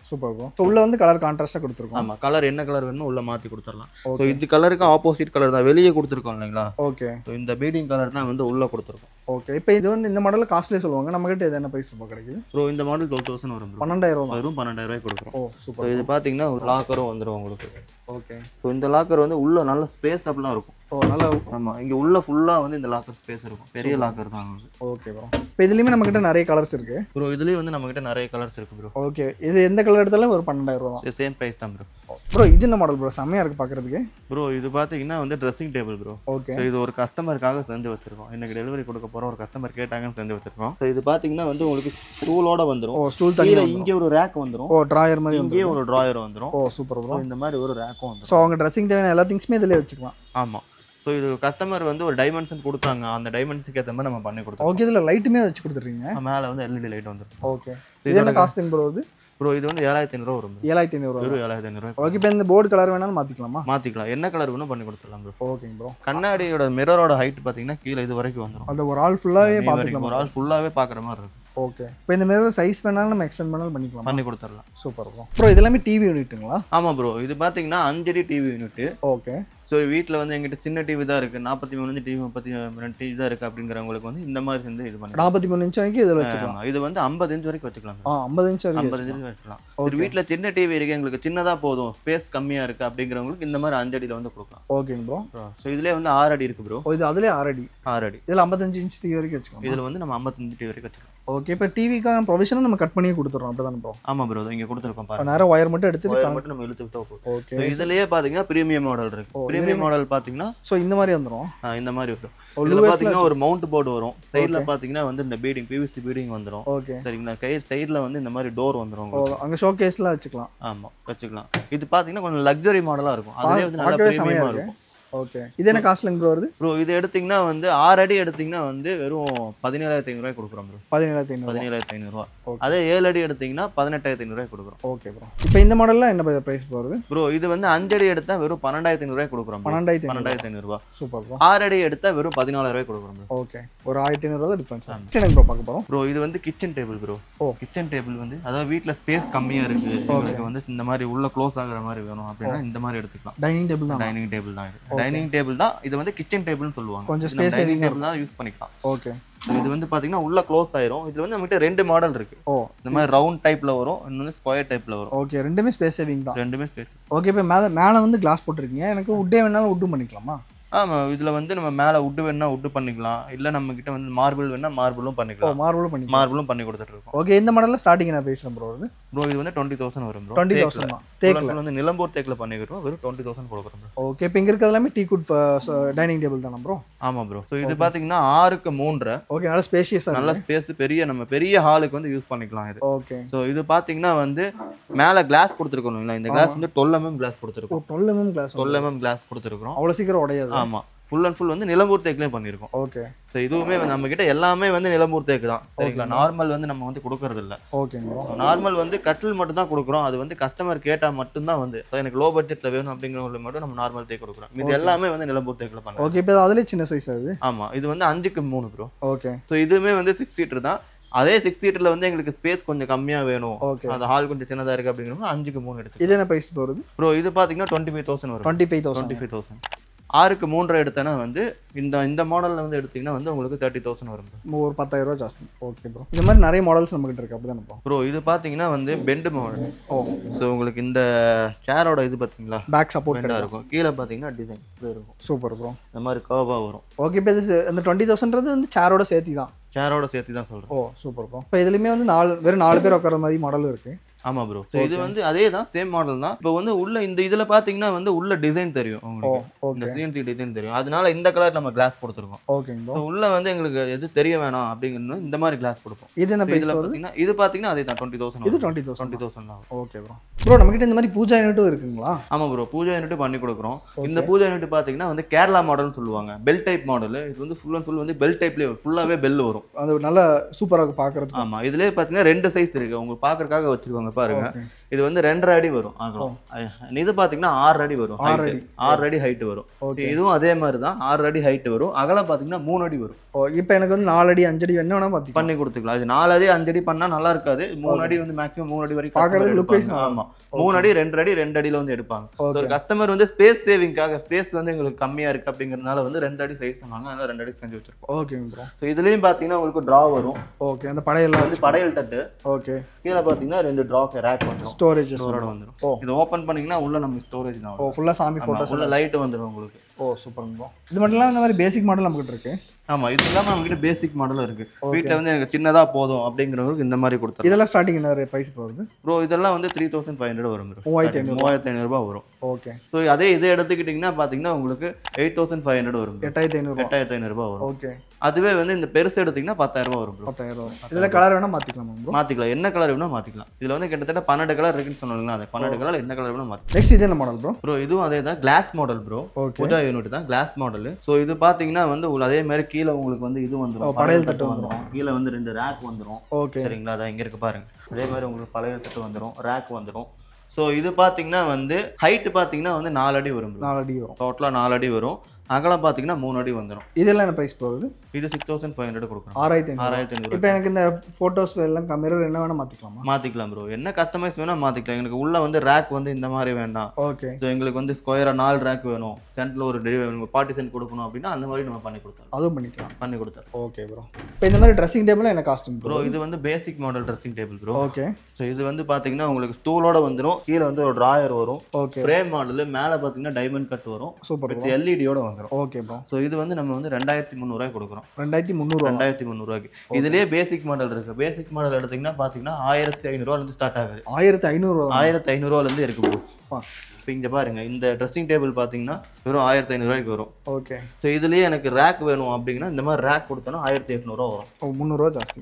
சூப்பர் ப்ரோ. ஸோ உள்ள வந்து கலர் கான்ட்ராஸ்டா கொடுத்துருக்கோம். ஆமா, கலர் என்ன கலர் வேணுமோ உள்ள மாத்தி கொடுத்துடலாம். ஸோ இது கலருக்கு ஆப்போசிட் கலர் தான் வெளியே கொடுத்துருக்கோம் இல்லைங்களா? ஓகே. ஸோ இந்த பீடிங் கலர் தான் வந்து உள்ள கொடுத்துருக்கோம். ஓகே. இப்போ இது வந்து இந்த மாடலில் காஸ்ட்லியே சொல்லுவாங்க. நம்ம கிட்ட இது என்ன ப்ரைஸ் இப்போ கிடைக்குது ப்ரோ? இந்த மாடல் 12,000 வரும். 12,000 வெறும் 12,000 ரூபாய் கொடுக்குறோம். ஓ சூப்பர். இது பாத்தீங்கன்னா ஒரு லாக்கரும் வந்துடும் உங்களுக்கு. ஓகே. ஸோ இந்த லாக்கர் வந்து உள்ள நல்ல ஸ்பேஸ் அப்படிலாம் இருக்கும். ஓ நல்லா. ஆமா, இங்க உள்ள ஃபுல்லா வந்து இந்த லாக்கர் ஸ்பேஸ் இருக்கும். பெரிய லாக்கர் தான் உங்களுக்கு. Okay bro. இப்போ இதுலயுமே நம்ம கிட்ட நிறைய கலர்ஸ் இருக்கு ப்ரோ. இதுலயே வந்து நம்ம கிட்ட நிறைய கலர்ஸ் இருக்கு ப்ரோ. ஓகே. இது எந்த கலர் எடுத்தாலும் ஒரு 12,000 தான். சேம் பிரைஸ் தான் ப்ரோ. ப்ரோ இது என்ன மாடல் ப்ரோ? செம்மையா இருக்கு பாக்குறதுக்கு. ப்ரோ இது பாத்தீங்கன்னா வந்து dressing table bro. Okay. So இது ஒரு கஸ்டமருக்காக செஞ்சு வச்சிருக்கோம். இன்னைக்கு டெலிவரி கொடுக்க போற ஒரு கஸ்டமர் கேட்டாங்கன்னு செஞ்சு வச்சிருக்கோம். ஸோ இது பாத்தீங்கன்னா வந்து உங்களுக்கு ஸ்டூலோட வந்துரும். ஓ ஸ்டூல் தனியா இங்க ஒரு ரேக் வந்துரும். ஓ டிராயர் மாதிரி இங்கே ஒரு டிராயர் வந்துரும். ஓ சூப்பர் ப்ரோ. இந்த மாதிரி ஒரு ரேக்கும் வந்துரும். ஸோ அவங்க ட்ரெஸ்ஸிங் தேவையான எல்லா திங்ஸுமே இதிலே வச்சுக்கலாம். ஆமா. ஸோ இது கஸ்டமர் வந்து ஒரு டைமென்ஷன் கொடுத்தாங்க, அந்த டைமென்ஷனுக்கு ஏற்ற மாதிரி நம்ம பண்ணி கொடுத்தோம். ஓகே. இதில் லைட்டுமே வச்சு கொடுத்துருக்கீங்க. மேலே வந்து எல்இடி லைட் வந்துடும். ஓகே. இது என்ன காஸ்டிங் ப்ரோ? இது ப்ரோ இது வந்து 7,500 வரும். 7,500 வெறும் 7,500. ஓகே. இப்போ இந்த போர்டு கலர் வேணாலும் மாற்றிக்கலாமா? மாற்றிக்கலாம், என்ன கலர் வேணும் பண்ணி கொடுத்துடலாம் ப்ரோ. ஓகேங்க ப்ரோ. கண்ணாடியோட மிரரோட ஹைட் பார்த்தீங்கன்னா கீழே இது வரைக்கும் வந்துடும். அது ஒரு ஆள் ஃபுல்லாகவே பார்த்துக்கலாம். ஒரு ஆள் ஃபுல்லாகவே பார்க்குற மாதிரி இருக்கும். ஓகே. இப்போ இந்த மிரர் சைஸ் வேணாலும் நம்ம எக்ஸ்டெண்ட் பண்ணாலும் பண்ணிக்கலாம், பண்ணி கொடுத்துடலாம். Super bro. ப்ரோ இது எல்லாமே டிவி யூனிட்டுங்களா? ஆமாம் ப்ரோ. இது பார்த்தீங்கன்னா 5 அடி டிவி யூனிட். ஓகே. ஸோ வீட்டில் வந்து எங்கிட்ட சின்ன டிவி தான் இருக்குது, 43 இன்ச் டிவி 32 டிவி தான் இருக்குது அப்படிங்கிறவங்களுக்கு வந்து இந்த மாதிரி வந்து இது பண்ணி 43 இன்ச் வரைக்கும் இதில் வச்சுக்கலாம். இது வந்து 50 இன்ச் வரைக்கும் வச்சுக்கலாம். 50 இன்ச் வரைக்கும் 50 இன்ச் வச்சுக்கலாம். ஒரு வீட்டில் சின்ன டிவி இருக்குது, எங்களுக்கு சின்னதாக போதும், ஸ்பேஸ் கம்மியாக இருக்குது அப்படிங்கிறவங்களுக்கு இந்த மாதிரி 5 அடியில் வந்து கொடுக்கலாம். ஓகேங்க ப்ரோ. ஸோ இதுலேயே வந்து 6 அடி இருக்குது ப்ரோ. இது அதுலேயே 6 அடி. 6 அடி. இதில் 55 இன்ச் டிவி வரைக்கும் வச்சுக்கலாம். இதில் வந்து நம்ம 55 டிவி வரைக்கும் வச்சுக்கலாம். ஓகே. இப்போ டிவிக்கான ப்ரொவிஷனும் நம்ம கட் பண்ணி கொடுத்துறோம், அப்படிதானே ப்ரோ? ஆமாம் ப்ரோ. இங்கே கொடுத்துருக்கோம் பாருங்க. நேரம் ஒயர் மட்டும் எடுத்துட்டு மட்டும் நம்ம இழுத்து விட்டா போதும். ஓகே. இதுலயே பாத்தீங்கன்னா பிரீமியம் மாடல் இருக்கு. பிரீமியம் மாடல் பாத்தீங்கன்னா சோ இந்த மாதிரி வந்துரும். இந்த மாதிரி வரும். இதுல பாத்தீங்கன்னா ஒரு மவுண்ட் போர்டு வரும். சைடுல பாத்தீங்கன்னா வந்து இந்த பீடிங் பிவிசி பீடிங் வந்துரும். ஓகே. சரிங்களா? கை சைடுல வந்து இந்த மாதிரி டோர் வந்துரும். அங்க ஷோகேஸ்ல வச்சுக்கலாம். ஆமா வச்சுக்கலாம். இது பாத்தீங்கன்னா கொஞ்சம் லக்ஸரி மாடலா இருக்கும். அதுலயே வந்து நல்ல பிரீமியமா இருக்கும். ஓகே. இது என்ன காஸ்ட்லிங் ப்ரோ வருது? ப்ரோ இது எடுத்தீங்கன்னா வந்து 6 அடி எடுத்தீங்கன்னா வந்து வெறும் 17,500 ரூபாய் கொடுக்குறோம் ப்ரோ. 17,500 ரூபாய். அதே 7 அடி எடுத்தீங்கன்னா 18,500 ரூபாய் கொடுக்குறோம். Okay bro. இப்போ இந்த மாடல்ல என்ன பிரைஸ் வருது? ப்ரோ இது வந்து 5 அடி எடுத்தா வெறும் 12,500 ரூபாய் கொடுக்குறோம். 12,500 ரூபாய். Super bro. 6 அடி எடுத்தா வெறும் 14,000 ரூபாய் கொடுக்குறோம் ப்ரோ. ஓகே. ஒரு 1,500 ரூபாய் டிஃபரன்ஸ். கிச்சன் ப்ரோ பார்க்க போறோம். ப்ரோ இது வந்து kitchen table bro. Kitchen table வந்து அதாவது வீட்ல ஸ்பேஸ் கம்மியா இருக்கு, உங்களுக்கு வந்து இந்த மாதிரி உள்ள க்ளோஸ் ஆகுற மாதிரி வேணும் அப்படின்னா இந்த மாதிரி எடுத்துக்கலாம். டைனிங் டேபிள் தான். டைனிங் டேபிள் தான். டைனிங் டேபிள் தான். இது வந்து கிச்சன் டேபிள்னு சொல்லுவாங்க. கொஞ்சம் ஸ்பேஸ் சேவிங் டேபிள் தான் யூஸ் பண்ணிக்கலாம். ஓகே. இது வந்து பாத்தீங்கன்னா உள்ள க்ளோஸ் ஆயிரும். இதுல வந்து நம்மகிட்ட 2 மாடல் இருக்கு. இந்த மாதிரி ரவுண்ட் டைப்ல வரும், இன்னொன்னு ஸ்கொயர் டைப்ல வரும். ஓகே. ரெண்டுமே ஸ்பேஸ் சேவிங் தான். ரெண்டுமே ஸ்பேஸ். ஓகே. இப்போ மேல வந்து கிளாஸ் போட்டுருக்கீங்க. எனக்கு வுட்டே வேணாலும் வுட்டும் பண்ணிக்கலாமா? ஆமா இதுல வந்து நம்ம மேல வுட் வேணா வுட் பண்ணிக்கலாம், இல்ல நம்ம கிட்ட வந்து மார்பிள் வேணா மார்பிளும் பண்ணிக்கலாம். மார்பிளும் பண்ணி கொடுத்துட்டு இருக்கோம். ஓகே, இந்த மாடல்ல ஸ்டார்டிங் என்ன பேசுறேன் ப்ரோ? ப்ரோ இது வந்து 20,000 வரும் ப்ரோ. 20,000 தேக்ல வந்து நிலம்பூர் தேக்ல பண்ணிக்கிறோம், வெறும் 20,000 கொடுக்குறோம் ப்ரோ. ஓகே, இப்போ இங்க இருக்கிறது எல்லாமே டீ குட் டைனிங் டேபிள் தானா ப்ரோ? ஆமா ப்ரோ. சோ இது பாத்தீங்கன்னா 6க்கு 3. ஓகே, நல்ல ஸ்பேஷியஸா நல்ல ஸ்பேஸ், பெரிய நம்ம பெரிய ஹாலுக்கு வந்து யூஸ் பண்ணிக்கலாம் இது. ஓகே. சோ இது பாத்தீங்கன்னா வந்து மேல கிளாஸ் கொடுத்துருக்கோம். இந்த கிளாஸ் வந்து 12 mm கிளாஸ் கொடுத்துருக்கோம். 12 mm கிளாஸ் 12 mm கிளாஸ் கொடுத்துருக்கோம். அவ்வளவு சீக்கிரம் உடையாது. ஆமா, ஃபுல் அண்ட் ஃபுல் வந்து நிலம்பூர் தேக்லயே பண்ணிருக்கோம். ஓகே. சோ இதுவுமே நம்ம கிட்ட எல்லாமே வந்து நிலம்பூர் தேக்கு தான். சரிங்களா? நார்மல் வந்து நம்ம வந்து கொடுக்கறது இல்ல. ஓகேங்க. நார்மல் வந்து கட்டில் மட்டும் தான் கொடுக்குறோம். அது வந்து கஸ்டமர் கேட்டா மட்டும் தான் வந்து எனக்கு லோ பட்ஜெட்ல வேணும் அப்படிங்கறவங்களுக்கு மட்டும் நம்ம நார்மல் தேக்கு கொடுக்குறோம். இது எல்லாமே வந்து நிலம்பூர் தேக்ல பண்றோம். ஓகே, இப்போ அதுல சின்ன சைஸ் அது. ஆமா, இது வந்து 5க்கு 3 ப்ரோ. ஓகே. சோ இதுமே வந்து 6 சீட்டர் தான். அதே 6 சீட்டர்ல வந்து எங்களுக்கு ஸ்பேஸ் கொஞ்சம் கம்மியா வேணும், அந்த ஹால் கொஞ்சம் சின்னதா இருக்கு அப்படிங்கறப்ப 5க்கு 3 எடுத்து. இது என்ன பிரைஸ் வருது ப்ரோ? இது பாத்தீங்கன்னா 25,000 வரும். 25,000. 6க்கு 3 எடுத்தேன்னா வந்து இந்த மாடல்ல வந்து எடுத்தீங்கன்னா வந்து உங்களுக்கு 30,000 வரும். ஒரு 10,000 ரூபாய் ஜாஸ்தி. Okay bro. இந்த மாதிரி நிறைய மாடல்ஸ் நம்ம கிட்ட இருக்கு, அப்படிதானே ப்ரோ? இது பாத்தீங்கன்னா வந்து பெண்ட் மாடல். சோ உங்களுக்கு இந்த சேரோட இது பாத்தீங்களா, பேக் சப்போர்ட்டா இருக்கும். கீழ பாத்தீங்கன்னா டிசைன் இருக்கும். Super bro. மாதிரி கர்வா வரும். ஓகே, இப்போ இது அந்த 20,000ன்றது வந்து சேரோட சேர்த்து தான். சேரோட சேர்த்து தான் சொல்றேன். ஓ சூப்பர் ப்ரோ. இப்போ இதுலயுமே வந்து வெறும் 4 பேர் உட்கார மாதிரி மாடல் இருக்கு. ஆமா ப்ரோ. சோ இது வந்து அதே தான், சேம் மாடல் தான். இப்போ வந்து உள்ள இந்த இதுல பாத்தீங்கன்னா வந்து உள்ள டிசைன் தெரியும் உங்களுக்கு. இந்த CNC டிசைன் தெரியும். அதனால இந்த கலர் நம்ம கிளாஸ் கொடுத்துருக்கோம். ஓகேங்க ப்ரோ. சோ உள்ள வந்து எங்களுக்கு எது தெரிய வேணாம் அப்படிங்கிறது இந்த மாதிரி கிளாஸ் கொடுப்போம். இது என்ன பிரைஸ் பாத்தீங்கன்னா இது பாத்தீங்கன்னா அதே தான் 20,000. இது 20,000 தான். Okay bro. ப்ரோ நம்ம கிட்ட இந்த மாதிரி பூஜா யூனிட்டும் இருக்குங்களா? ஆமா ப்ரோ, பூஜா யூனிட் பண்ணி கொடுக்குறோம். இந்த பூஜா யூனிட் பாத்தீங்கன்னா வந்து கேரளா மாடல்னு சொல்லுவாங்க. Bell type model. இது வந்து ஃபுல் அண்ட் ஃபுல் வந்து பெல் டைப்லயே ஃபுல்லாவே பெல் வரும். அது நல்ல சூப்பரா இருக்கு பாக்குறதுக்கு. ஆமா, இதுலயே பாத்தீங்கன்னா 2 சைஸ் இருக்கு. உங்களுக்கு பாக்குறதுக்காக வச்சிருக்காங்க பாருங்க. இது வந்து 2.5 அடி வரும் ஆகலாம். இது பாத்தீங்கன்னா 6 அடி வரும். 6 அடி ஹைட் வரும். இதுவும் அதே மாதிரி தான் 6 அடி ஹைட் வரும். அகலம் பாத்தீங்கன்னா 3 அடி வரும். இப்போ எனக்கு வந்து 4 அடி 5 அடி என்ன வேணா பண்ணி கொடுத்துக்கலாம். அது 4 அடி 5 அடி பண்ணா நல்லா இருக்காது. 3 அடி வந்து மேக்ஸிமம் 3 அடி வரைக்கும் பாக்குறதுக்கு லுக் வைஸ். ஆமா, 3 அடி 2 அடி 2 அடியில வந்து எடுப்பாங்க. ஒரு கஸ்டமர் வந்து ஸ்பேஸ் சேவிங்காக, ஸ்பேஸ் வந்து எங்களுக்கு கம்மியா இருக்கு அப்படிங்கறதுனால வந்து 2 அடி சைஸ் சொன்னாங்க. அதனால 2 அடி செஞ்சு வச்சிருக்கோம். ஓகேங்க ப்ரோ. சோ இதுலயும் பாத்தீங்கன்னா உங்களுக்கு டிரா வரும். ஓகே, அந்த படையெல்லாம் வந்து படையல் தட்டு. ஓகே. கீழ பாத்தீங்கன்னா 2 டிராக்கு ரேக் வந்துரும். ஸ்டோரேஜ் வந்துரும். இது ஓபன் பண்ணீங்கன்னா உள்ள நம்ம ஸ்டோரேஜ் தான். ஃபுல்லா சாமி போட்டோஸ், உள்ள லைட் வந்துரும் உங்களுக்கு. Super bro. இது மட்டும் இல்லாம இந்த மாதிரி பேசிக் மாடல் நம்ம கிட்ட இருக்கு. ஆமா, இது இல்லாம நம்ம கிட்ட பேசிக் மாடலும் இருக்கு. வீட்ல வந்து எனக்கு சின்னதா போதும் அப்படிங்கறவங்களுக்கு இந்த மாதிரி கொடுத்துறோம். இதெல்லாம் ஸ்டார்டிங் என்ன பிரைஸ் வருது ப்ரோ? இதெல்லாம் வந்து 3,500 வரும் ப்ரோ. 3,500 ரூபாய் வரும். ஓகே. சோ அதே இதை எடுத்துக்கிட்டீங்கன்னா பாத்தீங்கன்னா உங்களுக்கு 8,500 வரும். 8,500 ரூபாய் வரும். ஓகே. அதுவே வந்து இந்த பெருசு எடுத்தீங்கன்னா 10,000 ரூபாய் வரும் ப்ரோ. 10,000 வரும். இதுல கலர் வேணா மாத்திக்கலாமா ப்ரோ? மாத்திக்கலாம், என்ன கலர் வேணா மாத்திக்கலாம். இதுல வந்து கிட்டத்தட்ட 12 கலர் இருக்குன்னு சொன்னாங்களா, அந்த 12 கலர் என்ன கலர் வேணா மாத்திக்கலாம். நெக்ஸ்ட் இது என்ன மாடல் ப்ரோ? ப்ரோ இதுவும் அதே தான், glass model bro. Pooja unit தான், கிளாஸ் மாடல். சோ இது பாத்தீங்கன்னா வந்து அதே மாதிரி கீழ உங்களுக்கு வந்து இது வந்துரும், படையல் தட்டு வந்துரும். கீழ வந்து 2 ரேக் வந்துரும். ஓகே, சரிங்களா? அத இங்க இருக்கு பாருங்க. அதே மாதிரி உங்களுக்கு படையல் தட்டு வந்துரும், ரேக் வந்துரும். ஸோ இது பார்த்தீங்கன்னா வந்து ஹைட்டு பார்த்தீங்கன்னா வந்து 4 அடி வரும். 4 அடி வரும். டோட்டலாக 4 அடி வரும். அகலம் பார்த்தீங்கன்னா 3 அடி வந்துடும். இதெல்லாம் என்ன ப்ரைஸ் போகுது? இது 6,500 கொடுக்குறோம். 6,500. இப்போ எனக்கு இந்த ஃபோட்டோஸ் எல்லாம் மிரர் என்ன வேணா மாற்றிக்கலாமா? மாற்றிக்கலாம் ப்ரோ, என்ன கஸ்டமைஸ் வேணால் மாற்றிக்கலாம். எங்களுக்கு உள்ள வந்து ரேக் வந்து இந்த மாதிரி வேண்டாம். ஓகே. ஸோ எங்களுக்கு வந்து ஸ்கொயராக 4 ரேக் வேணும், சென்டரில் ஒரு பார்ட்டிஷன் கொடுக்கணும் அப்படின்னா அந்த மாதிரி நம்ம பண்ணி கொடுத்தோம். அதுவும் பண்ணிக்கலாம், பண்ணி கொடுத்தோம். Okay bro. இப்போ இந்த மாதிரி ட்ரெஸ்ஸிங் டேபிள் என்ன காஸ்டிங் ப்ரோ? இது வந்து basic model dressing table bro. Okay. So இது வந்து பார்த்தீங்கன்னா உங்களுக்கு ஸ்டூலோட வந்துடும். கீழே வந்து ஒரு ட்ராயர் வரும். ஓகே. ஃப்ரேம் மாடல், மேலே பார்த்தீங்கன்னா டைமண்ட் கட் வரும். சூப்பர். வித் எல்இடியோட வந்துடும். Okay bro. ஸோ இது வந்து நம்ம வந்து 2,300 ரூபாய் கொடுக்குறோம். 2,300 ரூபாய்க்கு. இதுலேயே பேசிக் மாடல் இருக்கு. பேசிக் மாடல் எடுத்தீங்கன்னா பார்த்தீங்கன்னா 1,500 ரூபாயிலிருந்து ஸ்டார்ட் ஆகுது. 1,500 ரூபாயிலிருந்து இருக்கு ப்ரோ. இப்போ இங்கே பாருங்க, இந்த ட்ரெஸ்ஸிங் டேபிள் பார்த்தீங்கன்னா வெறும் 1,500 ரூபாய்க்கு வரும். ஓகே. ஸோ இதுலேயே எனக்கு ரேக் வேணும் அப்படிங்கன்னா இந்த மாதிரி ரேக் கொடுத்தோன்னா 1,800 ரூபா வரும். 300 ரூபா ஜாஸ்தி.